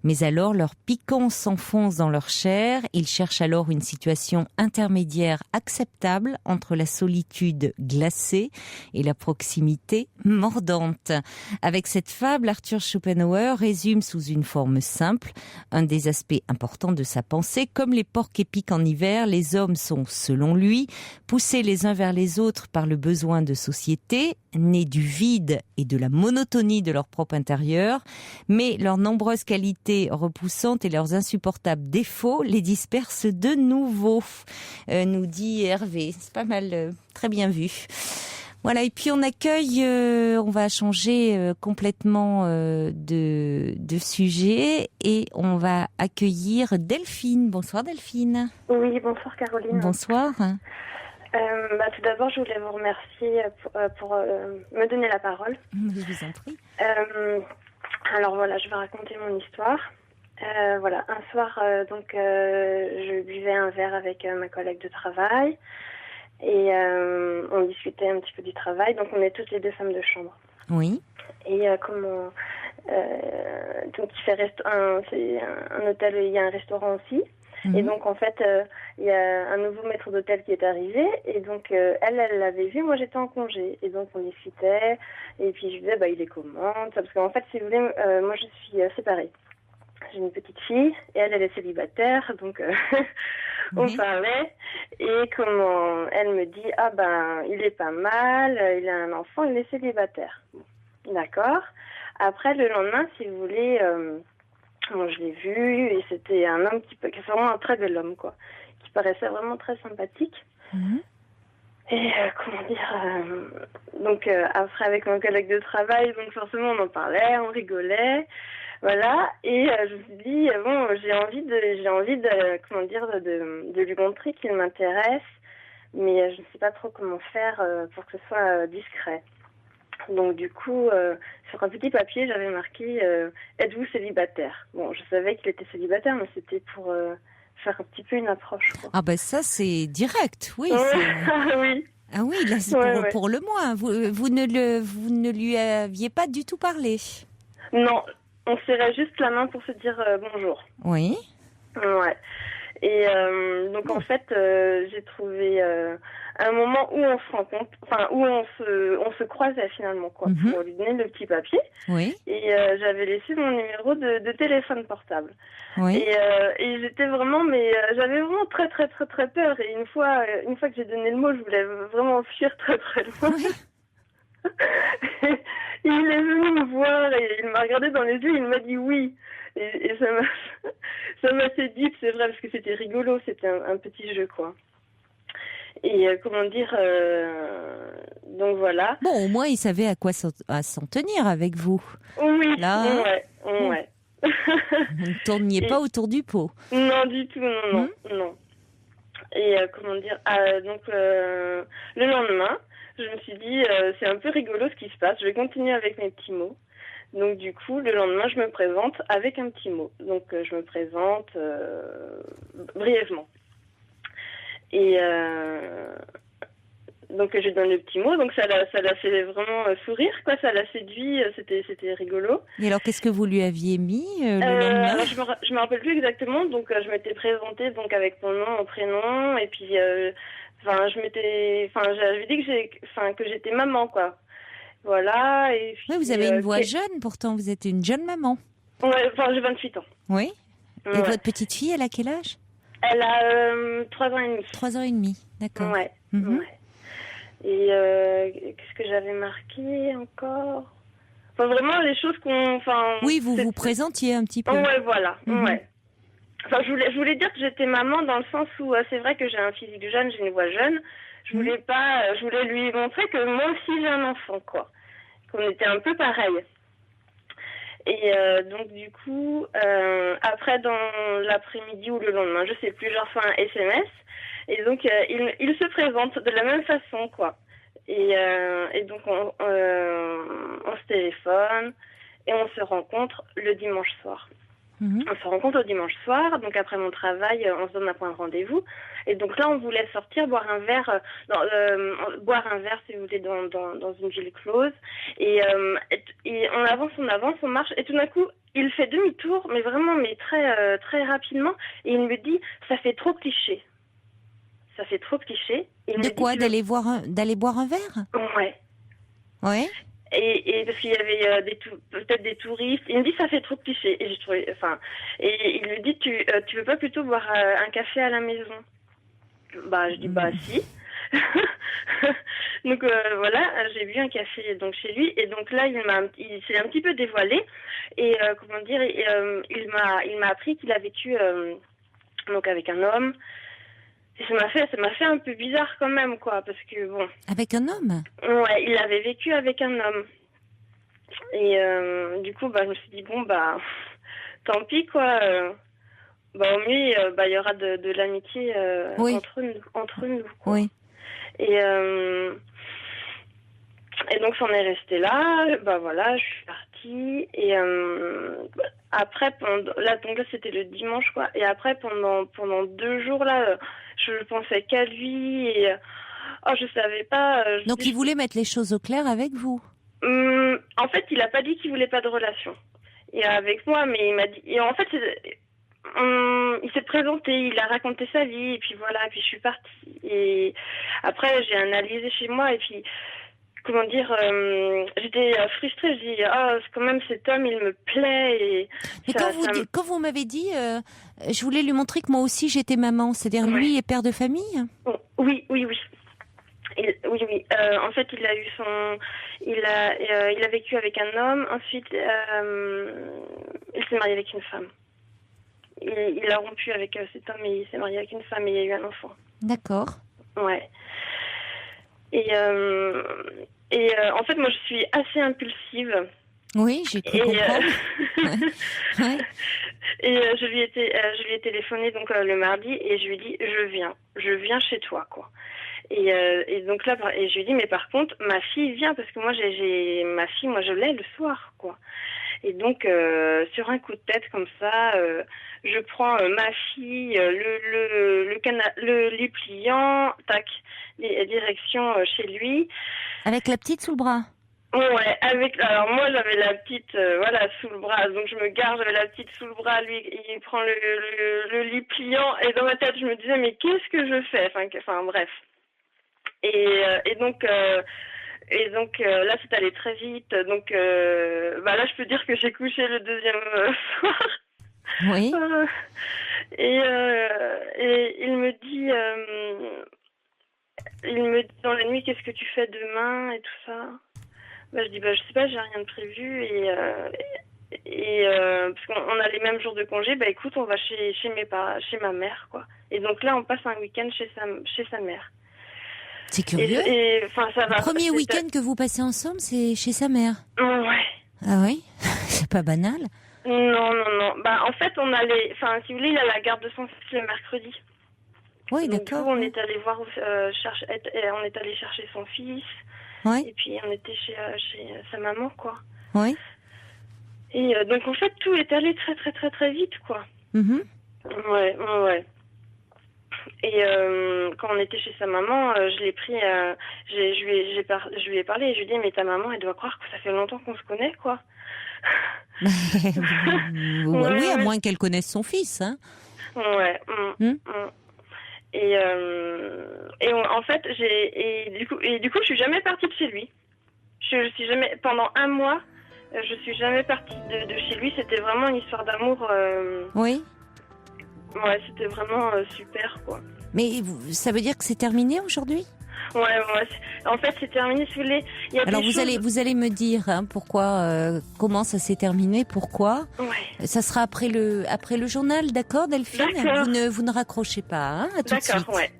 mais alors leur piquant s'enfonce dans leur chair, ils cherchent alors une situation intermédiaire acceptable entre la solitude glacée et la proximité mordante. Avec cette fable, Arthur Schopenhauer résume sous une forme simple un des aspects importants de sa pensée. Comme les porcs épics en hiver, les hommes sont, selon lui, poussés les uns vers les autres par le besoin de société, nés du vide et de la monotonie de leur propre intérieur, mais leurs nombreuses qualités repoussantes et leurs insupportables défauts les dispersent de nouveau, nous dit Hervé. C'est pas mal, très bien vu. Voilà, et puis on accueille, on va changer complètement de sujet et on va accueillir Delphine. Bonsoir Delphine. Oui, bonsoir Caroline. Bonsoir. Tout d'abord, je voulais vous remercier pour me donner la parole. Je vous en prie. Alors voilà, je vais raconter mon histoire. Voilà, un soir, je buvais un verre avec ma collègue de travail et on discutait un petit peu du travail. Donc, on est toutes les deux femmes de chambre. Oui. Et donc c'est un hôtel, il y a un restaurant aussi. Et donc, en fait, il y a un nouveau maître d'hôtel qui est arrivé. Et donc, elle l'avait vu. Moi, j'étais en congé. Et donc, on discutait. Et puis, je lui disais, il est comment ça, parce qu'en fait, si vous voulez, moi, je suis séparée. J'ai une petite fille. Et elle est célibataire. Donc, on parlait. Et comment elle me dit, il est pas mal. Il a un enfant. Il est célibataire. D'accord. Après, le lendemain, si vous voulez... je l'ai vu et c'était un homme qui c'est vraiment un très bel homme, quoi, qui paraissait vraiment très sympathique. Et comment dire, donc après avec mon collègue de travail, donc forcément on en parlait, on rigolait, voilà. Et je me suis dit j'ai envie de comment dire de lui montrer qu'il m'intéresse, mais je ne sais pas trop comment faire pour que ce soit discret. Donc du coup, sur un petit papier, j'avais marqué « Êtes-vous célibataire ?» Bon, je savais qu'il était célibataire, mais c'était pour faire un petit peu une approche, quoi. Ah ça c'est direct, oui. Oui. Ah oui, là c'est pour le moins. Vous ne lui aviez pas du tout parlé. Non, on serrait juste la main pour se dire bonjour. Oui. Ouais. Et donc en fait, j'ai trouvé un moment où on se rencontre, où on se croisait finalement, quoi, pour lui donner le petit papier. Oui. Et j'avais laissé mon numéro de téléphone portable. Oui. Et j'étais vraiment, j'avais vraiment très très très très peur. Et une fois que j'ai donné le mot, je voulais vraiment fuir très très loin. Oui. Il est venu me voir et il m'a regardé dans les yeux, il m'a dit oui. Et ça m'a séduite, c'est vrai, parce que c'était rigolo, c'était un petit jeu, quoi. Et comment dire, donc voilà. Bon, au moins, il savait à quoi s'en tenir avec vous. Oui, là, ouais. Vous ne tourniez pas autour du pot. Non, du tout, non. Et comment dire, donc le lendemain, je me suis dit, c'est un peu rigolo ce qui se passe, je vais continuer avec mes petits mots. Donc du coup, le lendemain, je me présente avec un petit mot. Donc je me présente brièvement. Et donc je donne le petit mot. Donc ça l'a fait vraiment sourire, quoi. Ça l'a séduit. C'était rigolo. Et alors, qu'est-ce que vous lui aviez mis le lendemain? Alors, je me rappelle plus exactement. Donc je m'étais présentée donc avec mon nom, mon prénom, et puis j'avais dit que j'étais maman, quoi. Voilà. Et puis, oui, vous avez une voix jeune, pourtant, vous êtes une jeune maman. Ouais, j'ai 28 ans. Oui. Et votre petite fille, elle a quel âge? Elle a 3 ans et demi. 3 ans et demi, d'accord. Ouais. Et qu'est-ce que j'avais marqué encore? Vraiment, les choses qu'on... oui, vous présentiez un petit peu. Ouais, voilà, ouais. Je voulais dire que j'étais maman dans le sens où c'est vrai que j'ai un physique jeune, j'ai une voix jeune. Je voulais lui montrer que moi aussi j'ai un enfant, quoi. Qu'on était un peu pareil. Et donc du coup, après dans l'après-midi ou le lendemain, je sais plus, je reçois un SMS. Et donc il se présente de la même façon, quoi. Et donc on se téléphone et on se rencontre le dimanche soir. On se rencontre au dimanche soir, donc après mon travail, on se donne un point de rendez-vous. Et donc là, on voulait sortir, boire un verre, si vous voulez, dans une ville close. Et on avance, on marche. Et tout d'un coup, il fait demi-tour, mais vraiment, très, très rapidement. Et il me dit, ça fait trop cliché. Ça fait trop cliché. De quoi, d'aller boire un verre? Ouais. Ouais. Et parce qu'il y avait peut-être des touristes. Il me dit ça fait trop cliché. Et j'ai trouvé, et il lui dit tu veux pas plutôt boire un café à la maison? Bah je dis bah si. Donc voilà, j'ai bu un café donc chez lui et donc là il s'est un petit peu dévoilé et comment dire, il m'a appris qu'il a vécu donc avec un homme. Et ça m'a fait un peu bizarre quand même quoi, parce que bon. Avec un homme? Ouais, il avait vécu avec un homme. Et du coup bah je me suis dit bon bah tant pis quoi. Bah au mieux il y aura de l'amitié oui. entre nous quoi. Oui. Et donc j'en ai resté là, bah voilà, je suis partie et après donc là c'était le dimanche quoi, et après pendant 2 jours là, je pensais qu'à lui et je savais pas. Donc il voulait mettre les choses au clair avec vous? En fait, il a pas dit qu'il voulait pas de relation et avec moi, mais il m'a dit et en fait il s'est présenté, il a raconté sa vie et puis voilà, et puis je suis partie et après j'ai analysé chez moi et puis comment dire, j'étais frustrée, je dis quand même cet homme il me plaît et mais quand vous m'avez dit je voulais lui montrer que moi aussi j'étais maman, c'est-à-dire ouais. Lui est père de famille? Oui. Oui. En fait, il a vécu avec un homme. Ensuite, il s'est marié avec une femme. Il a rompu avec cet homme et il s'est marié avec une femme et il y a eu un enfant. D'accord. Ouais. Et en fait, moi, je suis assez impulsive. Oui, j'ai cru comprendre. Ouais. Et je lui ai téléphoné donc le mardi et je lui ai dit je viens chez toi quoi. Et donc là et je lui ai dit mais par contre ma fille vient parce que moi j'ai ma fille, moi je l'ai le soir quoi. Et donc sur un coup de tête comme ça, je prends ma fille, le lit pliant, tac, direction chez lui. Avec la petite sous le bras? Ouais, alors moi j'avais la petite sous le bras, donc je me gare, j'avais la petite sous le bras, lui il prend le lit pliant et dans ma tête je me disais mais qu'est-ce que je fais, enfin bref. Et donc là c'est allé très vite, donc là je peux dire que j'ai couché le deuxième soir. Oui. Et il me dit dans la nuit qu'est-ce que tu fais demain et tout ça. Je dis je sais pas, j'ai rien de prévu et parce qu'on a les mêmes jours de congé, écoute on va chez ma mère quoi. Et donc là on passe un week-end chez sa mère. C'est curieux. Ça va. Le premier week-end que vous passez ensemble, c'est chez sa mère? Ouais. Ah oui? C'est pas banal? Non. En fait, on allait... si vous voulez, il a la garde de son fils le mercredi. Oui, donc, d'accord. Du coup, on est allé voir, on est allé chercher son fils. Oui. Et puis, on était chez sa maman, quoi. Oui. Et donc, en fait, tout est allé très, très, très, très vite, quoi. Mm-hmm. Ouais. Et quand on était chez sa maman, je l'ai pris, je lui ai parlé et je lui ai dit mais ta maman elle doit croire que ça fait longtemps qu'on se connaît quoi. Oui, à moins qu'elle connaisse son fils, hein. Ouais. Et en fait du coup je suis jamais partie de chez lui. Je suis jamais pendant un mois, je suis jamais partie de chez lui. C'était vraiment une histoire d'amour. Oui. Ouais, c'était vraiment super, quoi. Mais ça veut dire que c'est terminé aujourd'hui? Ouais. En fait, c'est terminé, si vous voulez. Alors, vous allez me dire pourquoi, comment ça s'est terminé, pourquoi. Ouais. Ça sera après le journal, d'accord, Delphine? D'accord. Vous ne raccrochez pas, hein? À tout de suite. D'accord, ouais.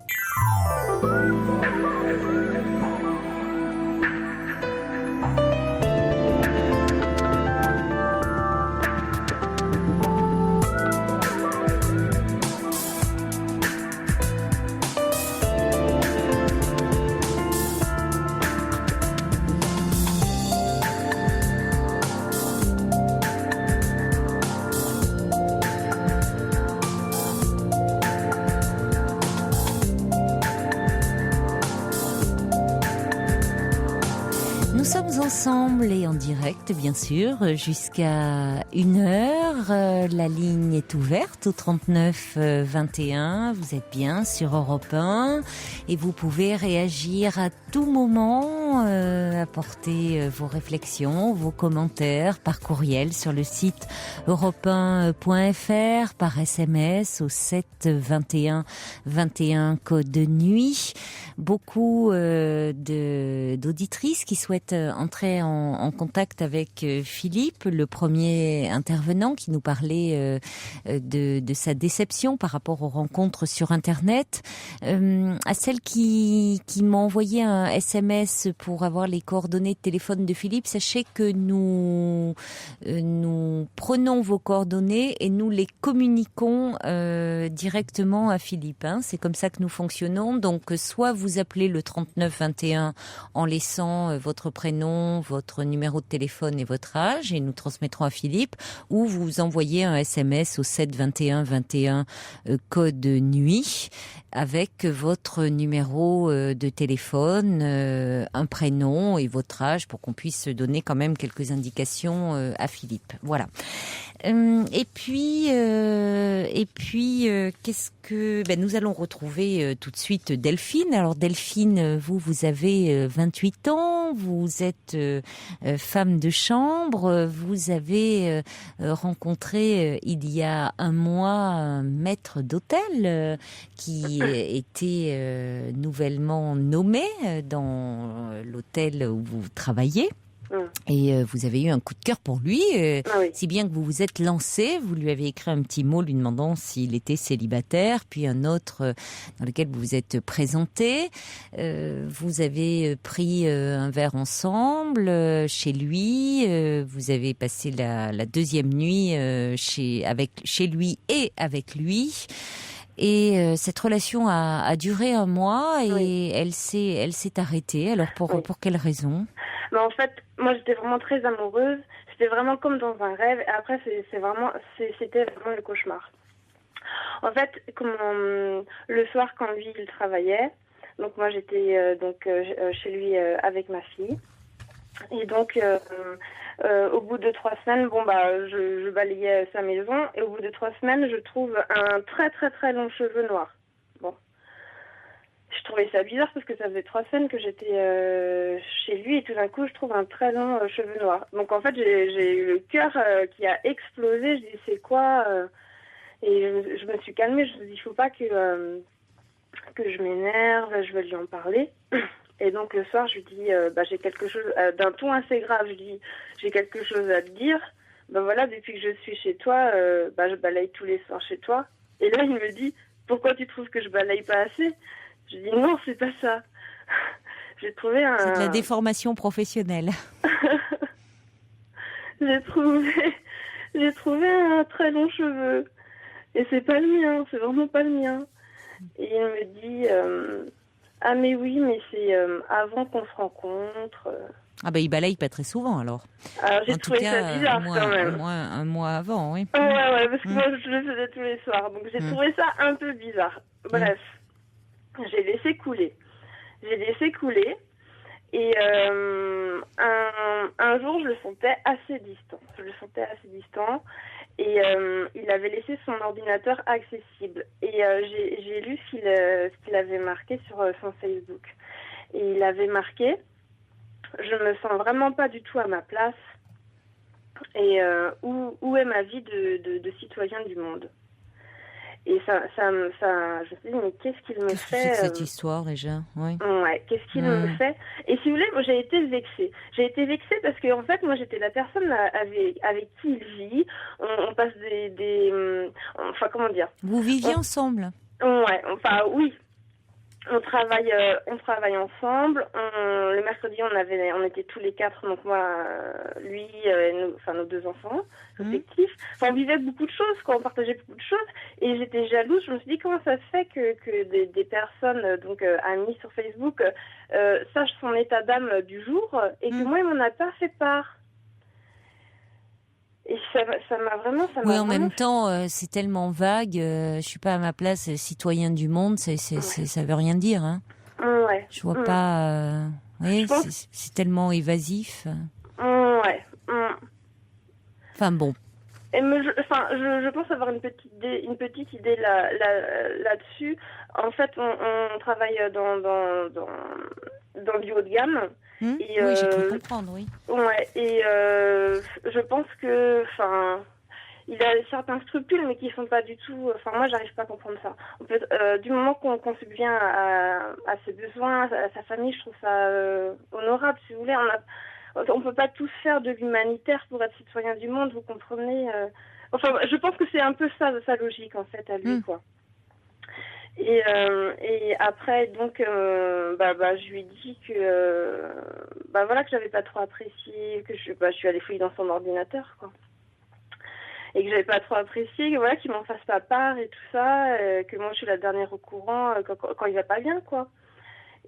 Nous sommes ensemble et en direct, bien sûr, jusqu'à 1h. La ligne est ouverte au 39 21. Vous êtes bien sur Europe 1 et vous pouvez réagir à tout moment, apporter vos réflexions, vos commentaires par courriel sur le site europe1.fr, par SMS au 7 21 21 code de nuit. Beaucoup d'auditrices qui souhaitent entrer en contact avec Philippe, le premier intervenant qui nous parlait de sa déception par rapport aux rencontres sur Internet. À celle qui m'a envoyé un SMS pour avoir les coordonnées de téléphone de Philippe, sachez que nous prenons vos coordonnées et nous les communiquons directement à Philippe. C'est comme ça que nous fonctionnons. Donc, soit vous appelez le 39 21 en laissant votre prénom, votre numéro de téléphone et votre âge, et nous transmettrons à Philippe, ou vous envoyez un SMS au 7 21 21 code nuit avec votre numéro de téléphone, un prénom et votre âge pour qu'on puisse donner quand même quelques indications à Philippe. Voilà. Et puis, qu'est-ce que nous allons retrouver tout de suite Delphine. Alors Delphine, vous avez 28 ans, vous êtes femme de chambre, vous avez rencontré il y a un mois un maître d'hôtel qui était nouvellement nommé dans l'hôtel où vous travaillez. Et vous avez eu un coup de cœur pour lui, si bien que vous vous êtes lancé, vous lui avez écrit un petit mot lui demandant s'il était célibataire, puis un autre dans lequel vous vous êtes présenté. Vous avez pris un verre ensemble chez lui, vous avez passé la deuxième nuit chez lui et avec lui. Et cette relation a duré un mois et elle s'est arrêtée. Alors pour quelle raison ? En fait, moi j'étais vraiment très amoureuse. C'était vraiment comme dans un rêve. Et après, c'était vraiment le cauchemar. En fait, le soir quand lui il travaillait, donc moi j'étais chez lui avec ma fille. Et donc au bout de 3 semaines, je balayais sa maison et au bout de 3 semaines, je trouve un très très très long cheveu noir. Bon. Je trouvais ça bizarre parce que ça faisait 3 semaines que j'étais chez lui et tout d'un coup je trouve un très long cheveu noir. Donc en fait j'ai eu le cœur qui a explosé. Je dis c'est quoi et je me suis calmée. Je me suis dit il faut pas que je m'énerve. Je vais lui en parler. Et donc le soir je lui dis j'ai quelque chose d'un ton assez grave. Je dis j'ai quelque chose à te dire. Voilà, depuis que je suis chez toi, je balaye tous les soirs chez toi. Et là il me dit pourquoi tu trouves que je balaye pas assez? Je dis non, c'est pas ça. J'ai trouvé C'est de la déformation professionnelle. J'ai trouvé un très long cheveu. Et c'est pas le mien, c'est vraiment pas le mien. Et il me dit ah mais oui, mais c'est avant qu'on se rencontre. Il balaye pas très souvent alors. Alors j'ai trouvé ça bizarre quand même. Un mois avant, oui. Ouais, parce que moi je le faisais tous les soirs. Donc j'ai trouvé ça un peu bizarre. Bref. J'ai laissé couler. Et un jour, je le sentais assez distant. Et il avait laissé son ordinateur accessible. Et j'ai lu ce qu'il avait marqué sur son Facebook. Et il avait marqué « Je me sens vraiment pas du tout à ma place. Et où est ma vie de citoyen du monde ?» Et ça, je me suis dit, mais qu'est-ce qu'il me fait Qu'est-ce que c'est que cette histoire déjà? Oui. Ouais, qu'est-ce qu'il me fait? Et si vous voulez, moi, j'ai été vexée. Parce que, en fait, moi, j'étais la personne avec qui il vit. On passe comment dire? Vous viviez ensemble? Ouais, oui. On travaille ensemble. Le mercredi, on était tous les 4, donc moi, lui, nos 2 enfants respectifs. On vivait beaucoup de choses, on partageait beaucoup de choses. Et j'étais jalouse. Je me suis dit comment ça se fait que des personnes, amies sur Facebook, sachent son état d'âme du jour et que moi, il m'en a pas fait part. Et ça m'a vraiment... Oui, en même temps, c'est tellement vague. Je suis pas à ma place, citoyen du monde, ça veut rien dire. Hein. Ouais. Je vois pas... Oui, pense... c'est tellement évasif. Ouais. Enfin bon. Et je pense avoir une petite idée là-dessus. En fait, on travaille dans du haut de gamme. Et, oui, j'ai cru comprendre, oui. Ouais, et je pense que, il a certains scrupules, mais qui sont pas du tout. Moi, j'arrive pas à comprendre ça. Du moment qu'on subvient à ses besoins, à sa famille, je trouve ça honorable, si vous voulez. On peut pas tous faire de l'humanitaire pour être citoyen du monde, vous comprenez. Je pense que c'est un peu ça, sa logique, en fait, à lui, quoi. Et après, donc, je lui ai dit que, que j'avais pas trop apprécié, que je suis allée fouiller dans son ordinateur, quoi. Et que j'avais pas trop apprécié, que qu'il m'en fasse pas part et tout ça, que moi je suis la dernière au courant quand il va pas bien, quoi.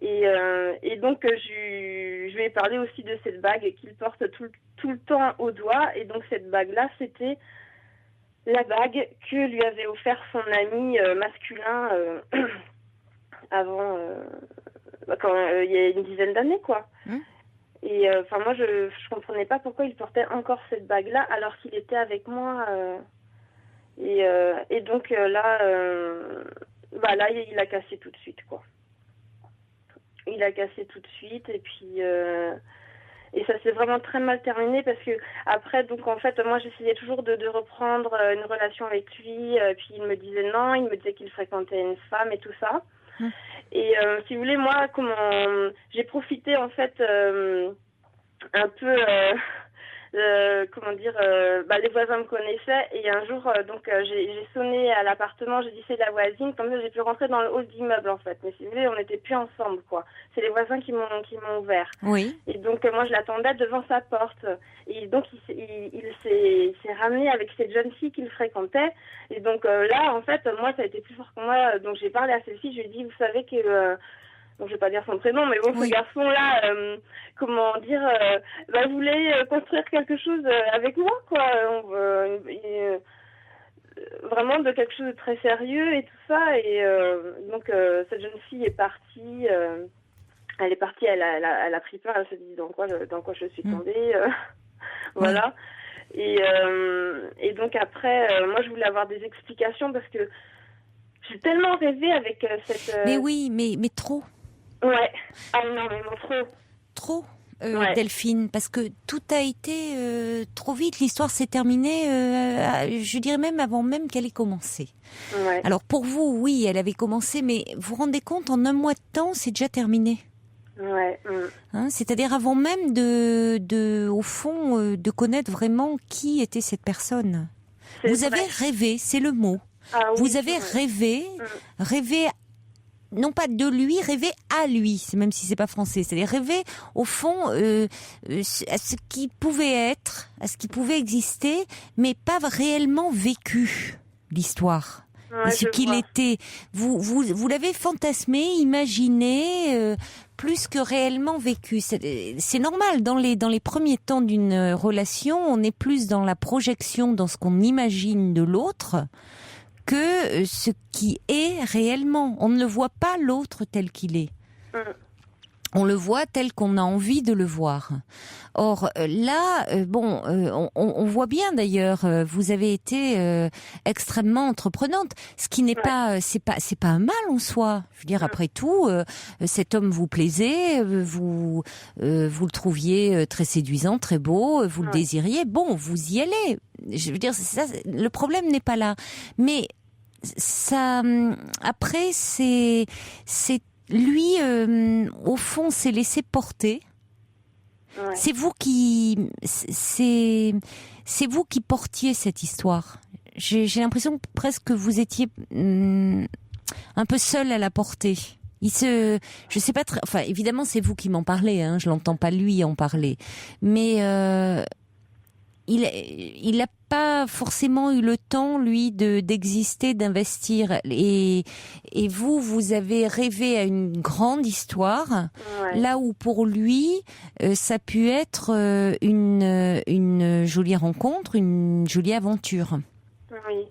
Et donc je lui ai parlé aussi de cette bague qu'il porte tout le temps au doigt, et donc cette bague-là, c'était la bague que lui avait offert son ami masculin avant, il y a une dizaine d'années, quoi. Et moi, je comprenais pas pourquoi il portait encore cette bague-là alors qu'il était avec moi. Et donc là, il a cassé tout de suite, quoi. Il a cassé tout de suite, et puis et ça s'est vraiment très mal terminé, parce que après, donc en fait, moi j'essayais toujours de reprendre une relation avec lui, puis il me disait non, il me disait qu'il fréquentait une femme et tout ça. Et si vous voulez, moi, j'ai profité en fait un peu, les voisins me connaissaient, et un jour, j'ai sonné à l'appartement, j'ai dit c'est la voisine, comme ça j'ai pu rentrer dans le hall d'immeuble, en fait. Mais si vous voulez, on n'était plus ensemble, quoi. C'est les voisins qui m'ont ouvert. Oui. Et donc moi je l'attendais devant sa porte, et donc il s'est ramené avec cette jeune fille qu'il fréquentait. Et donc là, en fait, moi ça a été plus fort que moi, donc j'ai parlé à cette fille, je lui ai dit, vous savez que donc je vais pas dire son prénom, mais bon, ce garçon-là, voulait construire quelque chose avec moi, quoi. Vraiment de quelque chose de très sérieux et tout ça. Et donc cette jeune fille est partie. Elle est partie, elle a pris peur, elle se dit dans quoi je suis tombée. Voilà. Et donc après, moi je voulais avoir des explications, parce que j'ai tellement rêvé avec cette... Mais oui, mais trop. Ouais, énormément trop. Delphine, parce que tout a été trop vite. L'histoire s'est terminée, je dirais même avant même qu'elle ait commencé. Ouais. Alors pour vous, oui, elle avait commencé, mais vous vous rendez compte, en un mois de temps, c'est déjà terminé. Ouais. C'est-à-dire avant même au fond, de connaître vraiment qui était cette personne. Vous avez rêvé, c'est le mot. Vous avez rêvé non pas de lui, rêver à lui, même si c'est pas français. C'est-à-dire rêver, au fond, à ce qui pouvait être, à ce qui pouvait exister, mais pas réellement vécu, l'histoire. Et ce qu'il était. Vous l'avez fantasmé, imaginé, plus que réellement vécu. C'est normal. Dans les premiers temps d'une relation, on est plus dans la projection, dans ce qu'on imagine de l'autre, que ce qui est réellement. On ne le voit pas l'autre tel qu'il est. On le voit tel qu'on a envie de le voir. Or là, on voit bien d'ailleurs, vous avez été extrêmement entreprenante, ce qui n'est pas, c'est pas un mal en soi. Je veux dire, après tout, cet homme vous plaisait, vous le trouviez très séduisant, très beau, vous le désiriez. Bon, vous y allez. Je veux dire, ça, le problème n'est pas là. Mais ça, après, c'est lui, au fond, s'est laissé porter. Ouais. C'est vous qui portiez cette histoire. J'ai l'impression presque que vous étiez un peu seul à la porter. Je sais pas enfin, évidemment, c'est vous qui m'en parlez, hein. Je l'entends pas lui en parler. Mais, il a pas forcément eu le temps, lui, d'exister, d'investir. Et vous avez rêvé à une grande histoire, là où pour lui, ça a pu être une jolie rencontre, une jolie aventure. Oui.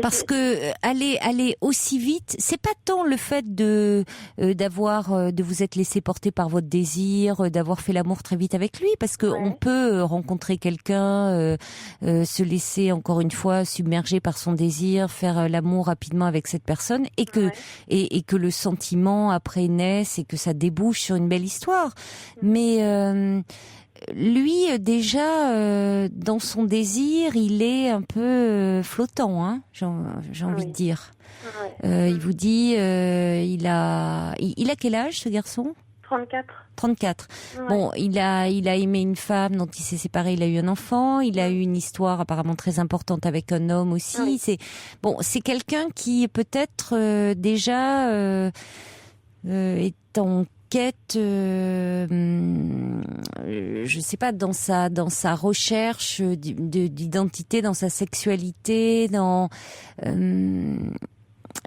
Parce que aller aussi vite, c'est pas tant le fait de vous être laissé porter par votre désir, d'avoir fait l'amour très vite avec lui, parce que on peut rencontrer quelqu'un, se laisser encore une fois submerger par son désir, faire l'amour rapidement avec cette personne, et que et que le sentiment après naisse et que ça débouche sur une belle histoire. Mais lui, déjà, dans son désir, il est un peu flottant, hein, j'ai envie de dire. Il vous dit, il a quel âge, ce garçon ? 34. 34. Ouais. Bon, il a aimé une femme dont il s'est séparé, il a eu un enfant, il a eu une histoire apparemment très importante avec un homme aussi. C'est quelqu'un qui peut-être déjà est en quête, je sais pas, dans sa recherche d'identité, dans sa sexualité, dans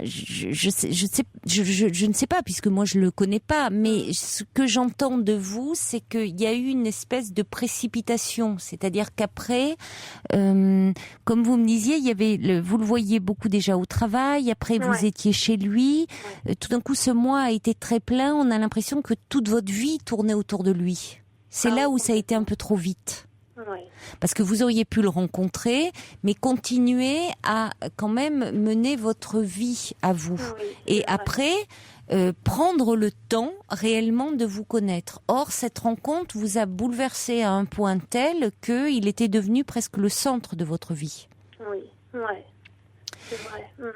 je ne sais pas, puisque moi je le connais pas, mais ce que j'entends de vous, c'est qu'il y a eu une espèce de précipitation, c'est-à-dire qu'après, comme vous me disiez, il y avait vous le voyiez beaucoup déjà au travail, après vous étiez chez lui, tout d'un coup ce mois a été très plein, on a l'impression que toute votre vie tournait autour de lui. C'est là où ça a été un peu trop vite. Parce que vous auriez pu le rencontrer, mais continuer à quand même mener votre vie à vous. Et après, prendre le temps réellement de vous connaître. Or, cette rencontre vous a bouleversé à un point tel qu'il était devenu presque le centre de votre vie. Oui, c'est vrai.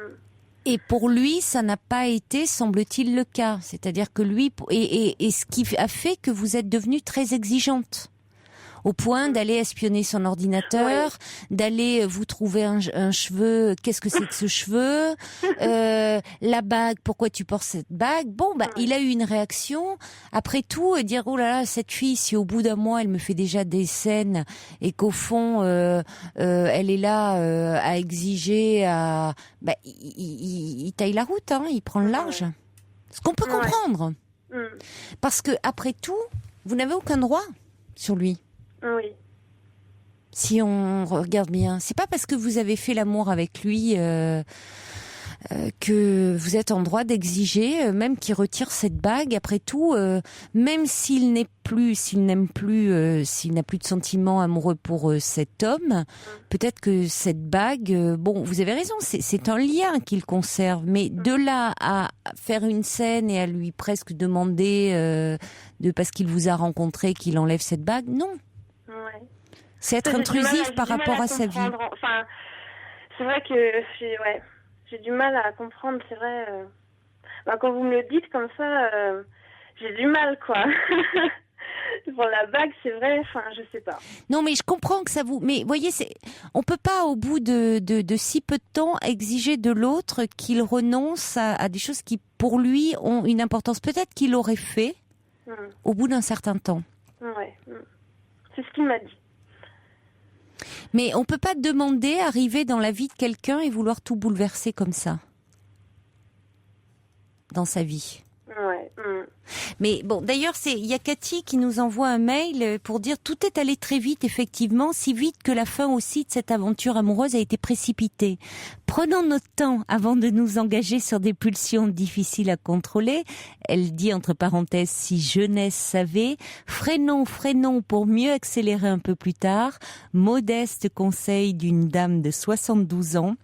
Et pour lui, ça n'a pas été, semble-t-il, le cas. C'est-à-dire que lui, et ce qui a fait que vous êtes devenue très exigeante. Au point d'aller espionner son ordinateur, d'aller vous trouver un cheveu, qu'est-ce que c'est que ce cheveu, la bague, pourquoi tu portes cette bague. Bon, il a eu une réaction. Après tout, dire, oh là là, cette fille, si au bout d'un mois, elle me fait déjà des scènes et qu'au fond, elle est là à exiger, il taille la route, hein, il prend le large. Ce qu'on peut comprendre. Parce que, après tout, vous n'avez aucun droit sur lui. Oui. Si on regarde bien, c'est pas parce que vous avez fait l'amour avec lui que vous êtes en droit d'exiger, même qu'il retire cette bague. Après tout, même s'il n'aime plus, s'il n'a plus de sentiments amoureux pour cet homme, peut-être que cette bague, vous avez raison, c'est un lien qu'il conserve. Mais de là à faire une scène et à lui presque demander, parce qu'il vous a rencontré, qu'il enlève cette bague, non. C'est être intrusif par rapport à sa vie. Enfin, c'est vrai que j'ai du mal à comprendre, c'est vrai. Quand vous me le dites comme ça, j'ai du mal, quoi. Pour la bague, c'est vrai, je sais pas. Non, mais je comprends que ça vous... Mais voyez, on peut pas, au bout de si peu de temps, exiger de l'autre qu'il renonce à des choses qui, pour lui, ont une importance. Peut-être qu'il l'aurait fait au bout d'un certain temps. C'est ce qu'il m'a dit. Mais on peut pas demander, arriver dans la vie de quelqu'un et vouloir tout bouleverser comme ça. Dans sa vie. Mais bon, d'ailleurs, il y a Cathy qui nous envoie un mail pour dire tout est allé très vite, effectivement, si vite que la fin aussi de cette aventure amoureuse a été précipitée. Prenons notre temps avant de nous engager sur des pulsions difficiles à contrôler. Elle dit entre parenthèses, si jeunesse savait, freinons pour mieux accélérer un peu plus tard. Modeste conseil d'une dame de 72 ans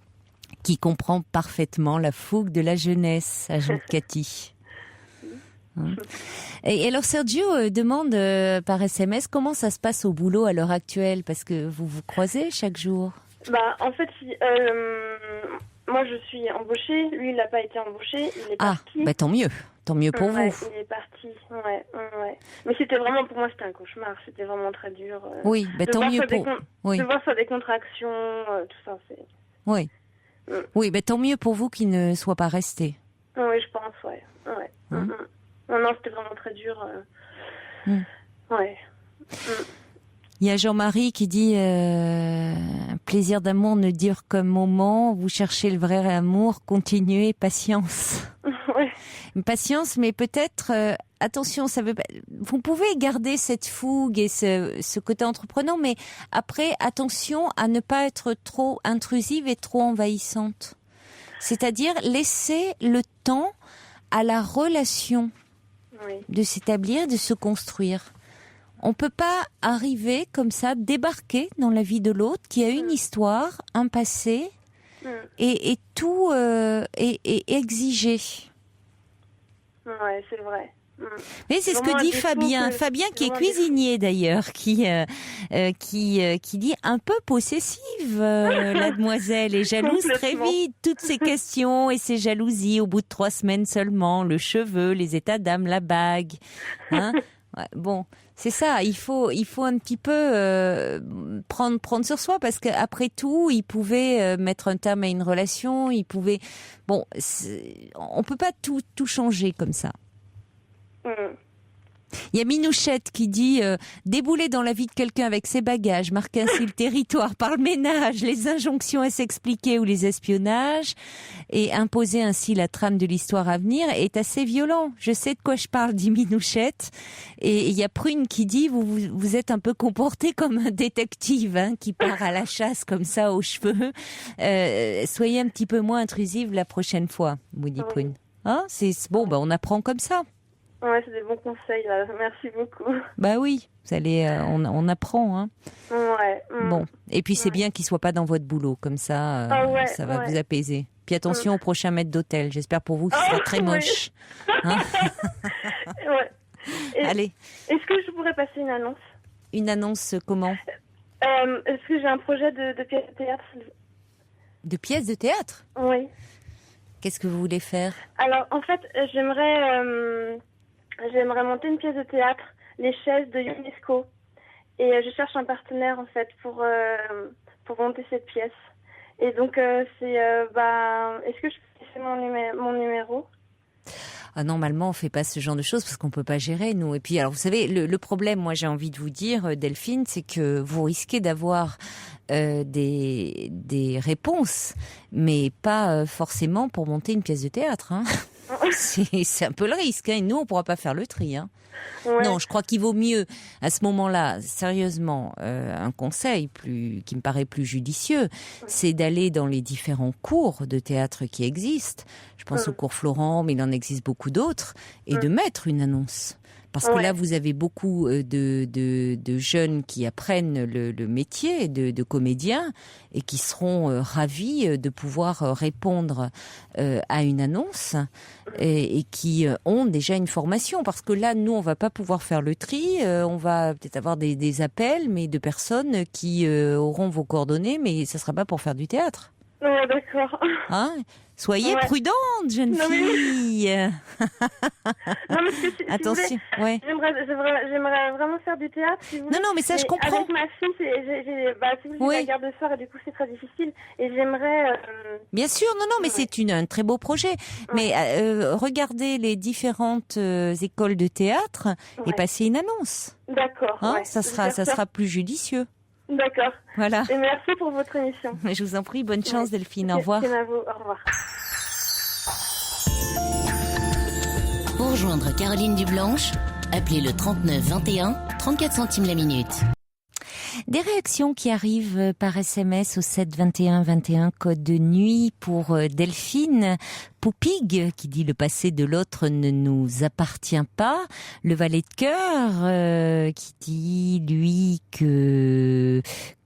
qui comprend parfaitement la fougue de la jeunesse, ajoute Cathy. Et alors Sergio demande par SMS comment ça se passe au boulot à l'heure actuelle, parce que vous vous croisez chaque jour. En fait, moi je suis embauchée, lui il n'a pas été embauché, il est parti. Tant mieux pour vous. Il est parti, Mais c'était vraiment, pour moi c'était un cauchemar, c'était vraiment très dur. Oui, tant mieux pour... De voir sur des contractions, tout ça, c'est... Oui, tant mieux pour vous qu'il ne soit pas resté. Oui, je pense, Non, c'était vraiment très dur. Il y a Jean-Marie qui dit plaisir d'amour ne dure qu'un moment. Vous cherchez le vrai amour, continuez, patience. Patience, mais peut-être attention, ça veut pas... Vous pouvez garder cette fougue et ce côté entreprenant, mais après attention à ne pas être trop intrusive et trop envahissante. C'est-à-dire laisser le temps à la relation de s'établir, de se construire. On peut pas arriver comme ça, débarquer dans la vie de l'autre qui a une histoire, un passé, et tout est exigé. Ouais, c'est vrai. Oui, c'est ce que dit Fabien. Fabien qui est cuisinier d'ailleurs, qui dit un peu possessive, la demoiselle, et jalouse très vite. Toutes ces questions et ces jalousies au bout de 3 semaines seulement, le cheveu, les états d'âme, la bague. Hein. Ouais, bon, c'est ça. Il faut un petit peu prendre sur soi, parce qu'après tout, il pouvait mettre un terme à une relation. Il pouvait. Bon, on peut pas tout changer comme ça. Il y a Minouchette qui dit débouler dans la vie de quelqu'un avec ses bagages, marquer ainsi le territoire par le ménage, les injonctions à s'expliquer ou les espionnages, et imposer ainsi la trame de l'histoire à venir est assez violent. Je sais de quoi je parle, dit Minouchette. Et il y a Prune qui dit vous êtes un peu comporté comme un détective qui part à la chasse comme ça aux cheveux. Soyez un petit peu moins intrusive la prochaine fois, vous dit Prune. Hein, c'est bon, on apprend comme ça. Ouais, c'est des bons conseils, là. Merci beaucoup. Bah oui, vous allez, on apprend, hein. Ouais. Bon, et puis c'est bien qu'il soit pas dans votre boulot, comme ça, ça va vous apaiser. Puis attention au prochain maître d'hôtel. J'espère pour vous qu'il sera très moche. Hein. Allez. Est-ce que je pourrais passer une annonce? Une annonce comment? Est-ce que j'ai un projet de pièce de théâtre? De pièce de théâtre? Oui. Qu'est-ce que vous voulez faire? Alors, en fait, j'aimerais monter une pièce de théâtre, Les Chaises de UNESCO. Et je cherche un partenaire, en fait, pour monter cette pièce. Et donc, est-ce que je peux laisser mon numéro? Ah, normalement, on fait pas ce genre de choses parce qu'on peut pas gérer, nous. Et puis, alors, vous savez, le problème, moi, j'ai envie de vous dire, Delphine, c'est que vous risquez d'avoir des réponses, mais pas forcément pour monter une pièce de théâtre. Hein. C'est un peu le risque. Hein. Et nous, on pourra pas faire le tri. Hein. Ouais. Non, je crois qu'il vaut mieux, à ce moment-là, sérieusement, un conseil qui me paraît plus judicieux, c'est d'aller dans les différents cours de théâtre qui existent. Je pense au cours Florent, mais il en existe beaucoup d'autres, et de mettre une annonce. Parce que là, vous avez beaucoup de jeunes qui apprennent le métier de comédien et qui seront ravis de pouvoir répondre à une annonce et qui ont déjà une formation. Parce que là, nous, on va pas pouvoir faire le tri. On va peut-être avoir des appels, mais de personnes qui auront vos coordonnées, mais ça sera pas pour faire du théâtre. Ouais, d'accord. Hein? Soyez prudente, jeune fille. Non, mais si attention, vous voulez, j'aimerais vraiment faire du théâtre. Si vous voulez. Non, mais ça, je comprends. Avec ma fille, si vous voulez, la garde de soir, et du coup, c'est très difficile. Et j'aimerais... Bien sûr, non, mais c'est un très beau projet. Mais regardez les différentes écoles de théâtre et passez une annonce. D'accord. Hein, ça sera plus judicieux. D'accord. Voilà. Et merci pour votre émission. Je vous en prie, bonne chance Delphine, au revoir. À vous, au revoir. Pour rejoindre Caroline Dublanche, appelez le 39 21, 34 centimes la minute. Des réactions qui arrivent par SMS au 7 21 21 code de nuit pour Delphine Poupig qui dit le passé de l'autre ne nous appartient pas. Le valet de cœur qui dit lui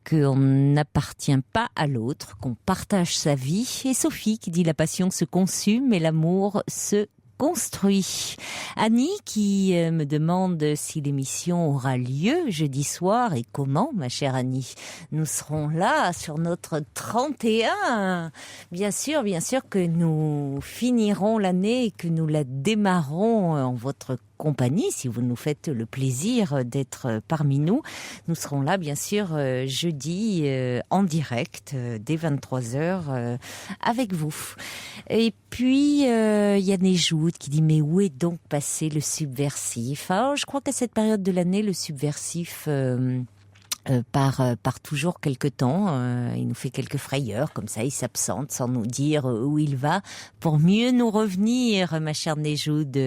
qu'on n'appartient pas à l'autre, qu'on partage sa vie. Et Sophie qui dit la passion se consume et l'amour se construit. Annie qui me demande si l'émission aura lieu jeudi soir et comment, ma chère Annie. Nous serons là sur notre 31. Bien sûr que nous finirons l'année et que nous la démarrons en votre compagnie, si vous nous faites le plaisir d'être parmi nous. Nous serons là, bien sûr, jeudi en direct dès 23h avec vous. Et puis, il y a Néjoud qui dit « Mais où est donc passé le subversif ?» Alors, je crois qu'à cette période de l'année, le subversif part toujours quelque temps. Il nous fait quelques frayeurs, comme ça, il s'absente sans nous dire où il va, pour mieux nous revenir, ma chère Nejhoud.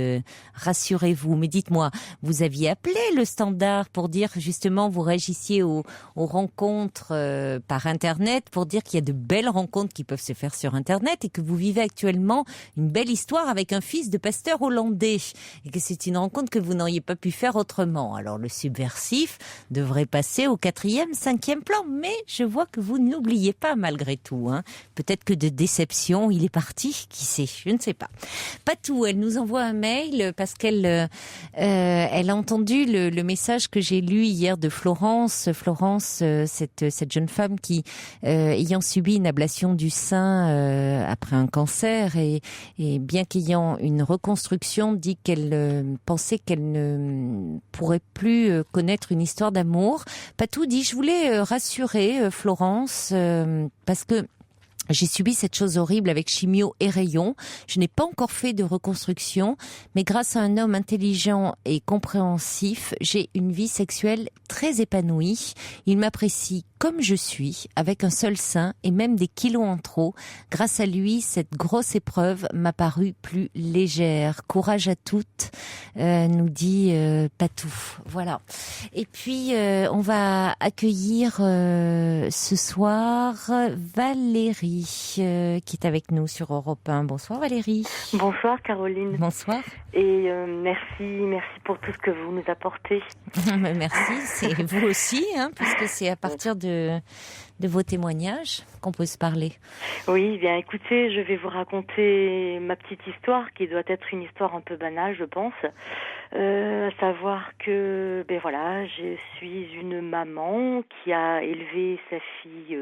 Rassurez-vous. Mais dites-moi, vous aviez appelé le standard pour dire que justement vous réagissiez aux rencontres par Internet, pour dire qu'il y a de belles rencontres qui peuvent se faire sur Internet et que vous vivez actuellement une belle histoire avec un fils de pasteur hollandais et que c'est une rencontre que vous n'auriez pas pu faire autrement. Alors le subversif devrait passer au 4e, 5e plan, mais je vois que vous n'oubliez pas malgré tout. Peut-être que de déception, il est parti, qui sait, je ne sais pas. Patou, elle nous envoie un mail parce qu'elle elle a entendu le message que j'ai lu hier de Florence. Florence, cette jeune femme qui, ayant subi une ablation du sein après un cancer et bien qu'ayant une reconstruction, dit qu'elle pensait qu'elle ne pourrait plus connaître une histoire d'amour. Patou dit, je voulais rassurer Florence parce que j'ai subi cette chose horrible avec chimio et rayons. Je n'ai pas encore fait de reconstruction, mais grâce à un homme intelligent et compréhensif, j'ai une vie sexuelle très épanouie. Il m'apprécie comme je suis, avec un seul sein et même des kilos en trop. Grâce à lui, cette grosse épreuve m'a paru plus légère. Courage à toutes, nous dit Patou. Voilà. Et puis, on va accueillir ce soir Valérie, qui est avec nous sur Europe 1. Bonsoir Valérie. Bonsoir Caroline. Bonsoir. Et merci pour tout ce que vous nous apportez. Merci, c'est vous aussi, puisque c'est à partir de vos témoignages qu'on peut se parler. Oui, bien écoutez, je vais vous raconter ma petite histoire qui doit être une histoire un peu banale, je pense. À savoir que, je suis une maman qui a élevé sa fille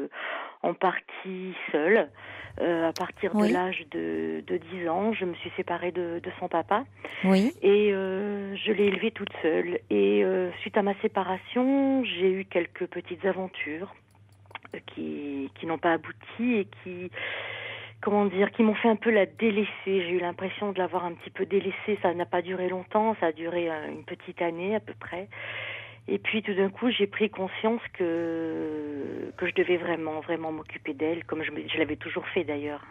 en partie seule. À partir de l'âge de 10 ans, je me suis séparée de son papa. Oui. Et je l'ai élevée toute seule. Et suite à ma séparation, j'ai eu quelques petites aventures qui n'ont pas abouti et qui m'ont fait un peu la délaisser. J'ai eu l'impression de l'avoir un petit peu délaissée. Ça n'a pas duré longtemps, ça a duré une petite année à peu près. Et puis tout d'un coup, j'ai pris conscience que je devais vraiment m'occuper d'elle, comme je l'avais toujours fait d'ailleurs.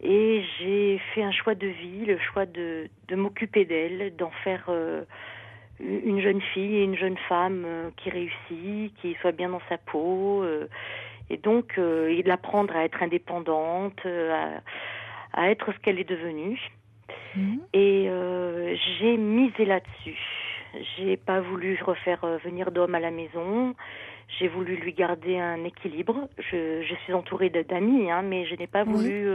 Et j'ai fait un choix de vie, le choix de m'occuper d'elle, d'en faire une jeune fille et une jeune femme qui réussit, qui soit bien dans sa peau, et donc et de l'apprendre à être indépendante, à être ce qu'elle est devenue. Et j'ai misé là-dessus. J'ai pas voulu refaire venir d'homme à la maison. J'ai voulu lui garder un équilibre. Je suis entourée d'amis, mais je n'ai pas voulu.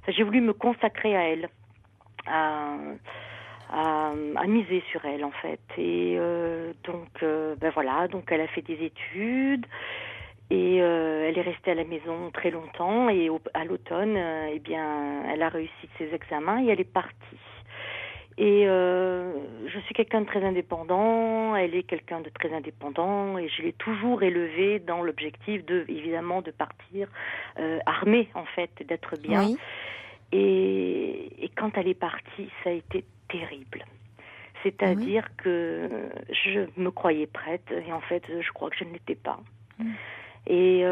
J'ai voulu me consacrer à elle, à miser sur elle en fait. Et donc elle a fait des études et elle est restée à la maison très longtemps. Et à l'automne, elle a réussi ses examens et elle est partie. Et je suis quelqu'un de très indépendant, elle est quelqu'un de très indépendant, et je l'ai toujours élevée dans l'objectif évidemment de partir armée en fait, d'être bien. Oui. Et quand elle est partie, ça a été terrible. C'est-à-dire que je me croyais prête et en fait, je crois que je ne l'étais pas. Et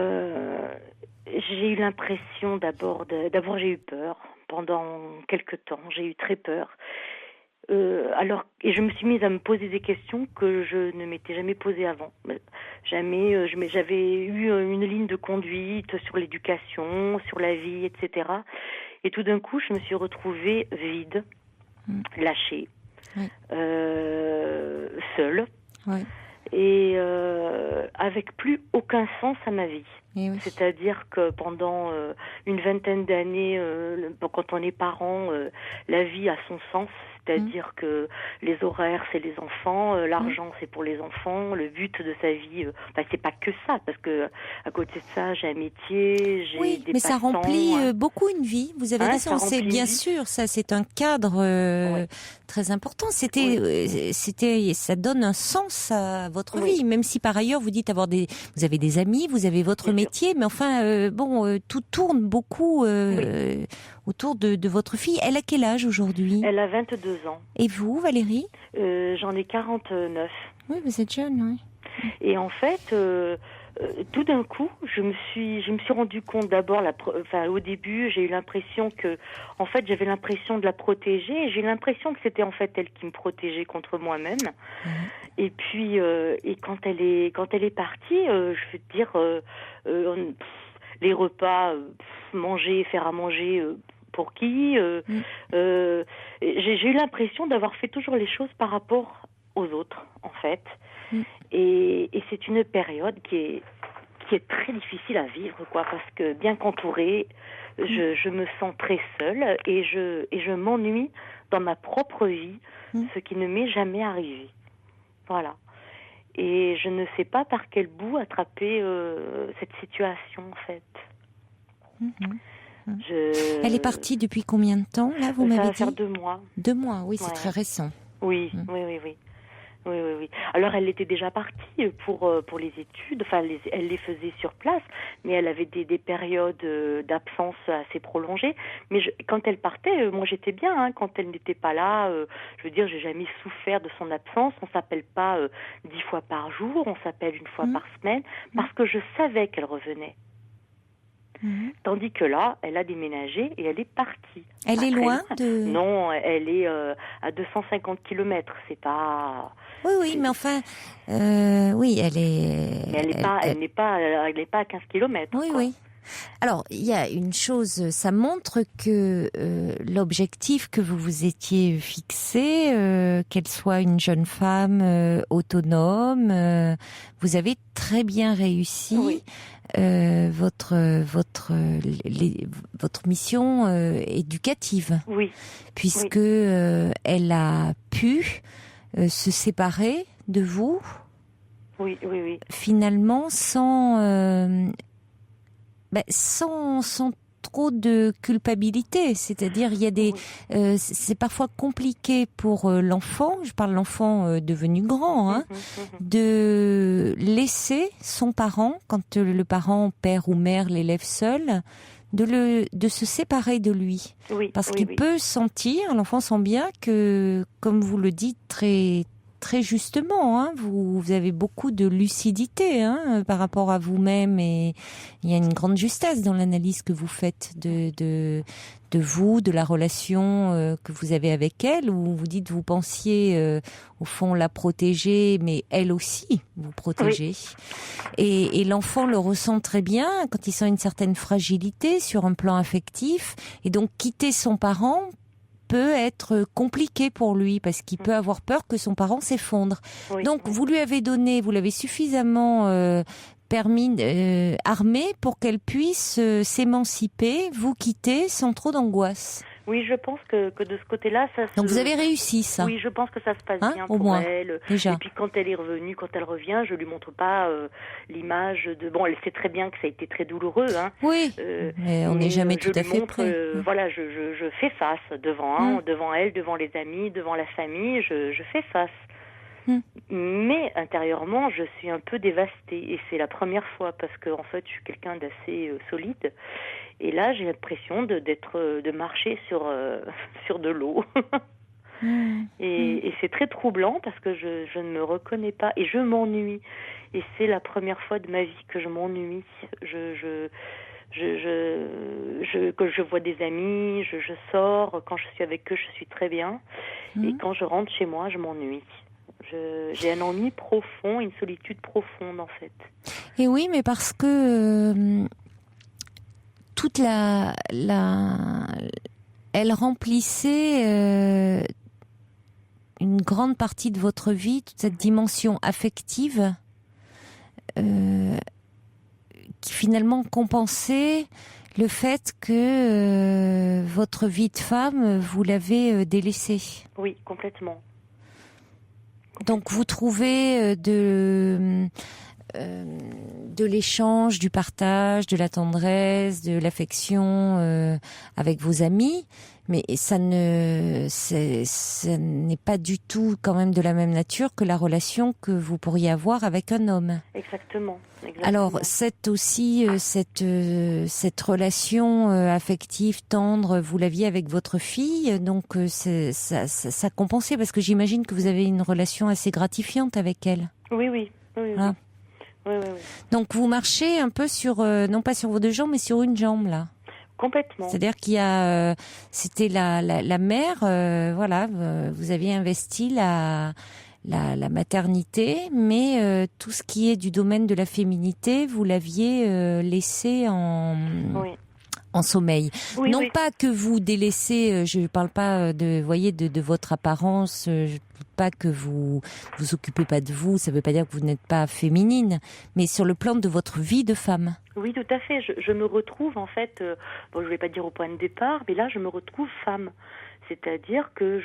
j'ai eu l'impression d'abord j'ai eu peur pendant quelque temps. J'ai eu très peur. Et je me suis mise à me poser des questions que je ne m'étais jamais posées avant. Jamais, j'avais eu une ligne de conduite sur l'éducation, sur la vie, etc. Et tout d'un coup, je me suis retrouvée vide, lâchée, seule, et avec plus aucun sens à ma vie. C'est-à-dire que pendant une vingtaine d'années, quand on est parent, la vie a son sens. C'est-à-dire que les horaires, c'est les enfants, l'argent, c'est pour les enfants, le but de sa vie, c'est pas que ça, parce que à côté de ça, j'ai un métier, j'ai des mais ça remplit beaucoup une vie. Vous avez raison, c'est bien sûr, ça, c'est un cadre très important. Ça donne un sens à votre vie, même si par ailleurs vous dites vous avez des amis, vous avez votre métier, mais enfin, tout tourne beaucoup autour de votre fille. Elle a quel âge aujourd'hui ? Elle a 22 ans. Et vous, Valérie ? J'en ai 49. Oui, vous êtes jeune, oui. Et en fait, tout d'un coup, je me suis rendu compte d'abord, au début, j'ai eu l'impression que, en fait, j'avais l'impression de la protéger, et j'ai eu l'impression que c'était en fait elle qui me protégeait contre moi-même. Et puis, et quand elle est partie, je veux dire, les repas, faire à manger. Pour qui j'ai eu l'impression d'avoir fait toujours les choses par rapport aux autres, en fait. Et c'est une période qui est très difficile à vivre, quoi, parce que bien qu'entourée, je me sens très seule et je m'ennuie dans ma propre vie, ce qui ne m'est jamais arrivé. Voilà. Et je ne sais pas par quel bout attraper cette situation, en fait. Elle est partie depuis combien de temps, là, vous m'avez dit? Ça va faire 2 mois. 2 mois, oui, c'est très récent. Oui. Alors, elle était déjà partie pour les études. Enfin, elle les faisait sur place, mais elle avait des périodes d'absence assez prolongées. Mais quand elle partait, moi j'étais bien. Hein, quand elle n'était pas là, je veux dire, j'ai jamais souffert de son absence. On s'appelle pas 10 fois par jour, on s'appelle 1 fois par semaine, parce que je savais qu'elle revenait. Tandis que là, elle a déménagé et elle est partie. Elle est loin de... Non, elle est à 250 km. C'est pas... Oui, mais enfin, oui, elle est... Elle n'est pas à 15 km. Oui. Alors, il y a une chose, ça montre que l'objectif que vous vous étiez fixé, qu'elle soit une jeune femme autonome, vous avez très bien réussi. Oui. Votre mission éducative, puisque elle a pu se séparer de vous, finalement sans trop de culpabilité, c'est-à-dire il y a des, c'est parfois compliqué pour l'enfant, je parle de l'enfant devenu grand, hein, de laisser son parent, quand le parent, père ou mère, l'élève seul, de se séparer de lui, parce qu'il peut sentir, l'enfant sent bien que, comme vous le dites très très justement, hein, vous avez beaucoup de lucidité, hein, par rapport à vous-même, et il y a une grande justesse dans l'analyse que vous faites de vous, de la relation que vous avez avec elle, où vous dites vous pensiez au fond la protéger, mais elle aussi vous protégez. Et l'enfant le ressent très bien quand il sent une certaine fragilité sur un plan affectif, et donc quitter son parent peut être compliqué pour lui parce qu'il peut avoir peur que son parent s'effondre. Donc vous lui avez donné, vous l'avez suffisamment armée pour qu'elle puisse s'émanciper, vous quitter sans trop d'angoisse. Oui, je pense que de ce côté-là, ça se... Donc vous avez réussi ça. Oui, je pense que ça se passe bien au pour moins, elle. Déjà. Et puis quand elle est revenue, quand elle revient, je lui montre pas l'image de... Bon, elle sait très bien que ça a été très douloureux. Hein. Oui, mais on n'est jamais tout à fait prêt. Voilà, je fais face devant elle, devant les amis, devant la famille, je fais face. Mais intérieurement, je suis un peu dévastée. Et c'est la première fois parce que en fait, je suis quelqu'un d'assez solide. Et là, j'ai l'impression de marcher sur de l'eau. Et c'est très troublant parce que je ne me reconnais pas et je m'ennuie. Et c'est la première fois de ma vie que je m'ennuie. Que je vois des amis, je sors. Quand je suis avec eux, je suis très bien. Et quand je rentre chez moi, je m'ennuie. J'ai un ennui profond, une solitude profonde en fait. Et oui, mais parce que toute elle remplissait une grande partie de votre vie, toute cette dimension affective qui finalement compensait le fait que votre vie de femme, vous l'avez délaissée. Oui, complètement. Donc vous trouvez de l'échange, du partage, de la tendresse, de l'affection avec vos amis, mais ça n'est pas du tout quand même de la même nature que la relation que vous pourriez avoir avec un homme. Exactement. Alors cette relation affective, tendre, vous l'aviez avec votre fille, donc ça compensait, parce que j'imagine que vous avez une relation assez gratifiante avec elle. Oui. Oui, Voilà. oui. Donc vous marchez un peu sur, non pas sur vos deux jambes, mais sur une jambe là. Complètement. C'est-à-dire qu'il y a, c'était la mère, voilà, vous aviez investi la maternité, mais tout ce qui est du domaine de la féminité, vous l'aviez laissé en sommeil. Oui, Non oui. pas que vous délaissez, je ne parle pas de votre apparence, pas que vous occupez pas de vous, ça ne veut pas dire que vous n'êtes pas féminine, mais sur le plan de votre vie de femme. Oui, tout à fait. Je me retrouve en fait, bon, je vais pas dire au point de départ, mais là, je me retrouve femme. C'est-à-dire que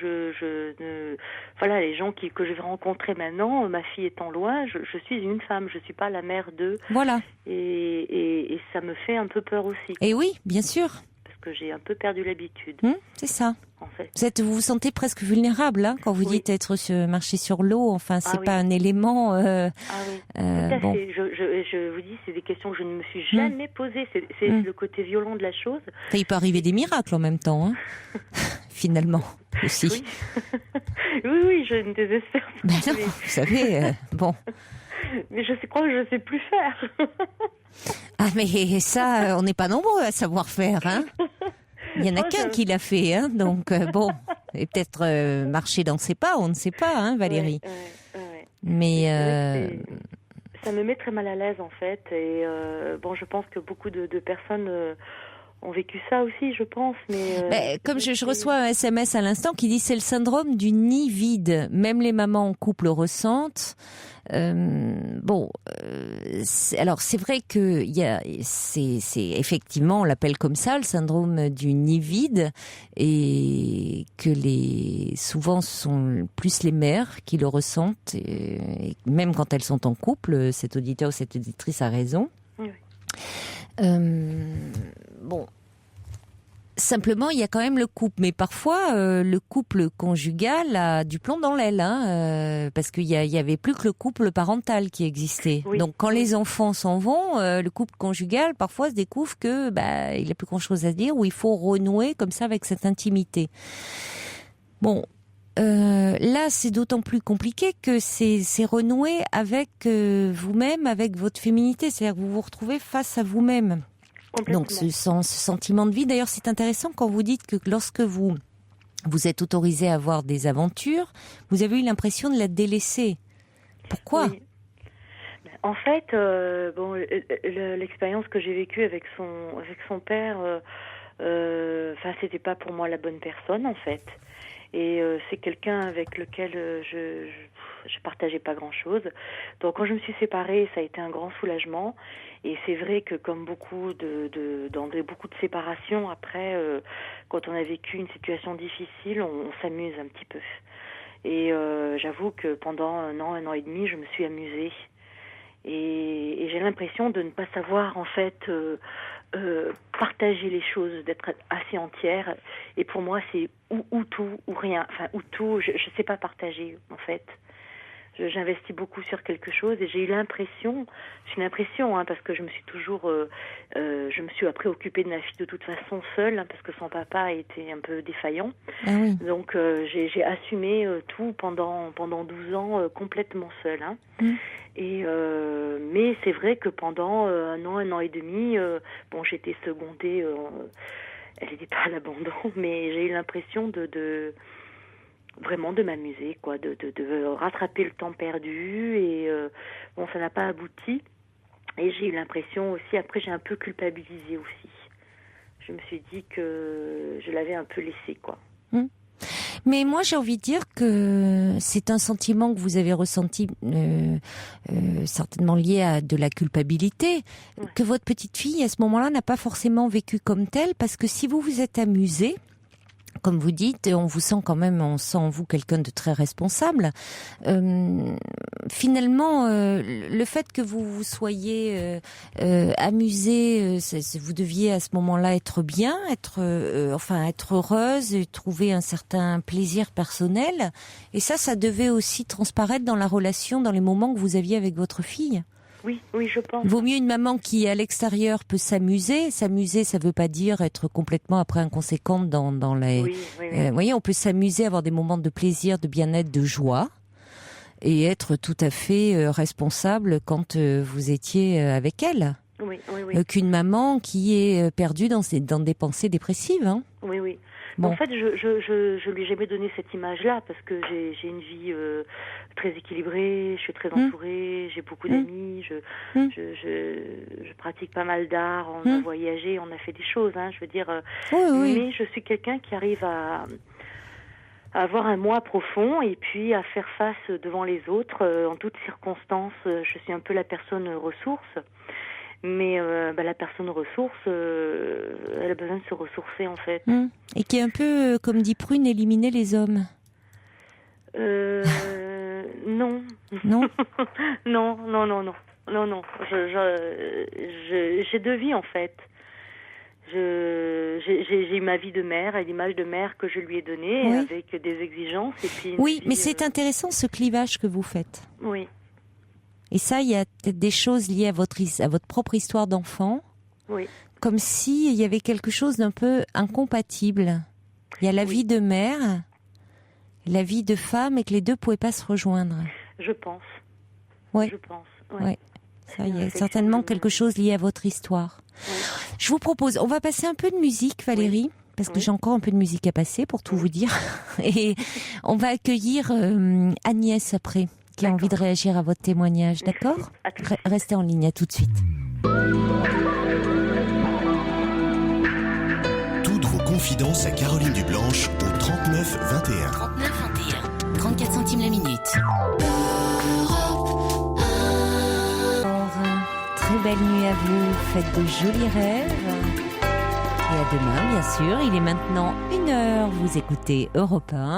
voilà, les gens que je vais rencontrer maintenant, ma fille étant loin, je suis une femme, je suis pas la mère d'eux. Voilà. Et ça me fait un peu peur aussi. Et oui, bien sûr. Parce que j'ai un peu perdu l'habitude. C'est ça. En fait. Vous vous sentez presque vulnérable quand vous dites marcher sur l'eau. Enfin, c'est pas un élément. Ah oui. Tout à fait. Je vous dis, c'est des questions que je ne me suis jamais posées. C'est le côté violent de la chose. Il peut arriver des miracles en même temps, hein. Finalement aussi. Oui. oui, je ne désespère pas. Ben non, vous savez, bon. Mais je crois que je ne sais plus faire. Ah mais ça, on n'est pas nombreux à savoir faire, hein. Il y en a qu'un qui l'a fait, hein. Donc bon, et peut-être marcher dans ses pas, on ne sait pas, hein, Valérie. Ouais. Mais ça me met très mal à l'aise en fait, et bon, je pense que beaucoup de personnes ont vécu ça aussi, je pense. Mais comme je reçois un SMS à l'instant qui dit c'est le syndrome du nid vide. Même les mamans en couple ressentent. Alors c'est vrai que c'est effectivement, on l'appelle comme ça, le syndrome du nid vide, et que souvent ce sont plus les mères qui le ressentent, et même quand elles sont en couple. Cet auditeur ou cette auditrice a raison. Oui. Bon, simplement, il y a quand même le couple. Mais parfois, le couple conjugal a du plomb dans l'aile, hein, parce qu'il y avait plus que le couple parental qui existait. Oui. Donc, quand les enfants s'en vont, le couple conjugal, parfois, se découvre que il a plus grand-chose à dire, ou il faut renouer comme ça avec cette intimité. Bon, là, c'est d'autant plus compliqué que c'est renouer avec vous-même, avec votre féminité. C'est-à-dire que vous vous retrouvez face à vous-même. Donc ce sentiment de vie, d'ailleurs c'est intéressant quand vous dites que lorsque vous êtes autorisé à avoir des aventures, vous avez eu l'impression de la délaisser. Pourquoi ? Oui. En fait, l'expérience que j'ai vécue avec son père, c'était pas pour moi la bonne personne en fait. Et c'est quelqu'un avec lequel je partageais pas grand-chose. Donc quand je me suis séparée, ça a été un grand soulagement. Et c'est vrai que comme beaucoup dans beaucoup de séparations, après, quand on a vécu une situation difficile, on s'amuse un petit peu. Et j'avoue que pendant un an et demi, je me suis amusée. Et j'ai l'impression de ne pas savoir en fait partager les choses, d'être assez entière. Et pour moi, c'est ou tout ou rien. Enfin, ou tout. Je sais pas partager en fait. J'investis beaucoup sur quelque chose et j'ai eu l'impression, c'est une impression, hein, parce que je me suis toujours, je me suis après occupée de ma fille de toute façon seule, hein, parce que son papa était un peu défaillant. Ah oui. Donc j'ai assumé tout pendant 12 ans complètement seule. Hein. Et mais c'est vrai que pendant un an et demi, j'étais secondée. Elle n'était pas à l'abandon, mais j'ai eu l'impression vraiment de m'amuser, quoi, de rattraper le temps perdu, et ça n'a pas abouti. Et j'ai eu l'impression aussi, après j'ai un peu culpabilisé aussi. Je me suis dit que je l'avais un peu laissé, quoi. Mais moi, j'ai envie de dire que c'est un sentiment que vous avez ressenti, certainement lié à de la culpabilité, que votre petite fille, à ce moment-là, n'a pas forcément vécu comme telle, parce que si vous vous êtes amusé, comme vous dites, on sent en vous quelqu'un de très responsable. Finalement, le fait que vous soyez amusé, vous deviez à ce moment-là être bien, être heureuse, et trouver un certain plaisir personnel. Et ça devait aussi transparaître dans la relation, dans les moments que vous aviez avec votre fille. Oui, je pense. Vaut mieux une maman qui, à l'extérieur, peut s'amuser. S'amuser, ça veut pas dire être complètement après inconséquente dans les... Oui. Vous voyez, on peut s'amuser, avoir des moments de plaisir, de bien-être, de joie. et être tout à fait responsable quand vous étiez avec elle. Oui, oui, oui. Qu'une maman qui est perdue dans des pensées dépressives. Hein. Oui, oui. Bon. En fait, je lui ai jamais donné cette image-là parce que j'ai une vie très équilibrée, je suis très entourée, j'ai beaucoup d'amis, je pratique pas mal d'art, on a voyagé, on a fait des choses, hein, je veux dire. Mais je suis quelqu'un qui arrive à avoir un moi profond et puis à faire face devant les autres en toutes circonstances. Je suis un peu la personne ressource. Mais la personne ressource, elle a besoin de se ressourcer en fait. Et qui est un peu, comme dit Prune, éliminer les hommes. Non. Non. Non. J'ai deux vies en fait. J'ai eu ma vie de mère et l'image de mère que je lui ai donnée avec des exigences. Et puis mais c'est intéressant ce clivage que vous faites. Oui. Et ça, il y a peut-être des choses liées à votre propre histoire d'enfant. Oui. Comme s'il y avait quelque chose d'un peu incompatible. Il y a la vie de mère, la vie de femme, et que les deux ne pouvaient pas se rejoindre. Je pense. Oui. Je pense. Ouais. Ça, il y a certainement quelque chose lié à votre histoire. Oui. Je vous propose, on va passer un peu de musique, Valérie, parce que j'ai encore un peu de musique à passer, pour tout vous dire. Et on va accueillir Agnès après, qui a envie de réagir à votre témoignage, d'accord ? Restez en ligne, à tout de suite. Toutes vos confidences à Caroline Dublanche au 39 21. 39 21. 34 centimes la minute. Très belle nuit à vous, faites de jolis rêves. Et à demain, bien sûr. Il est maintenant 1h, vous écoutez Europe 1.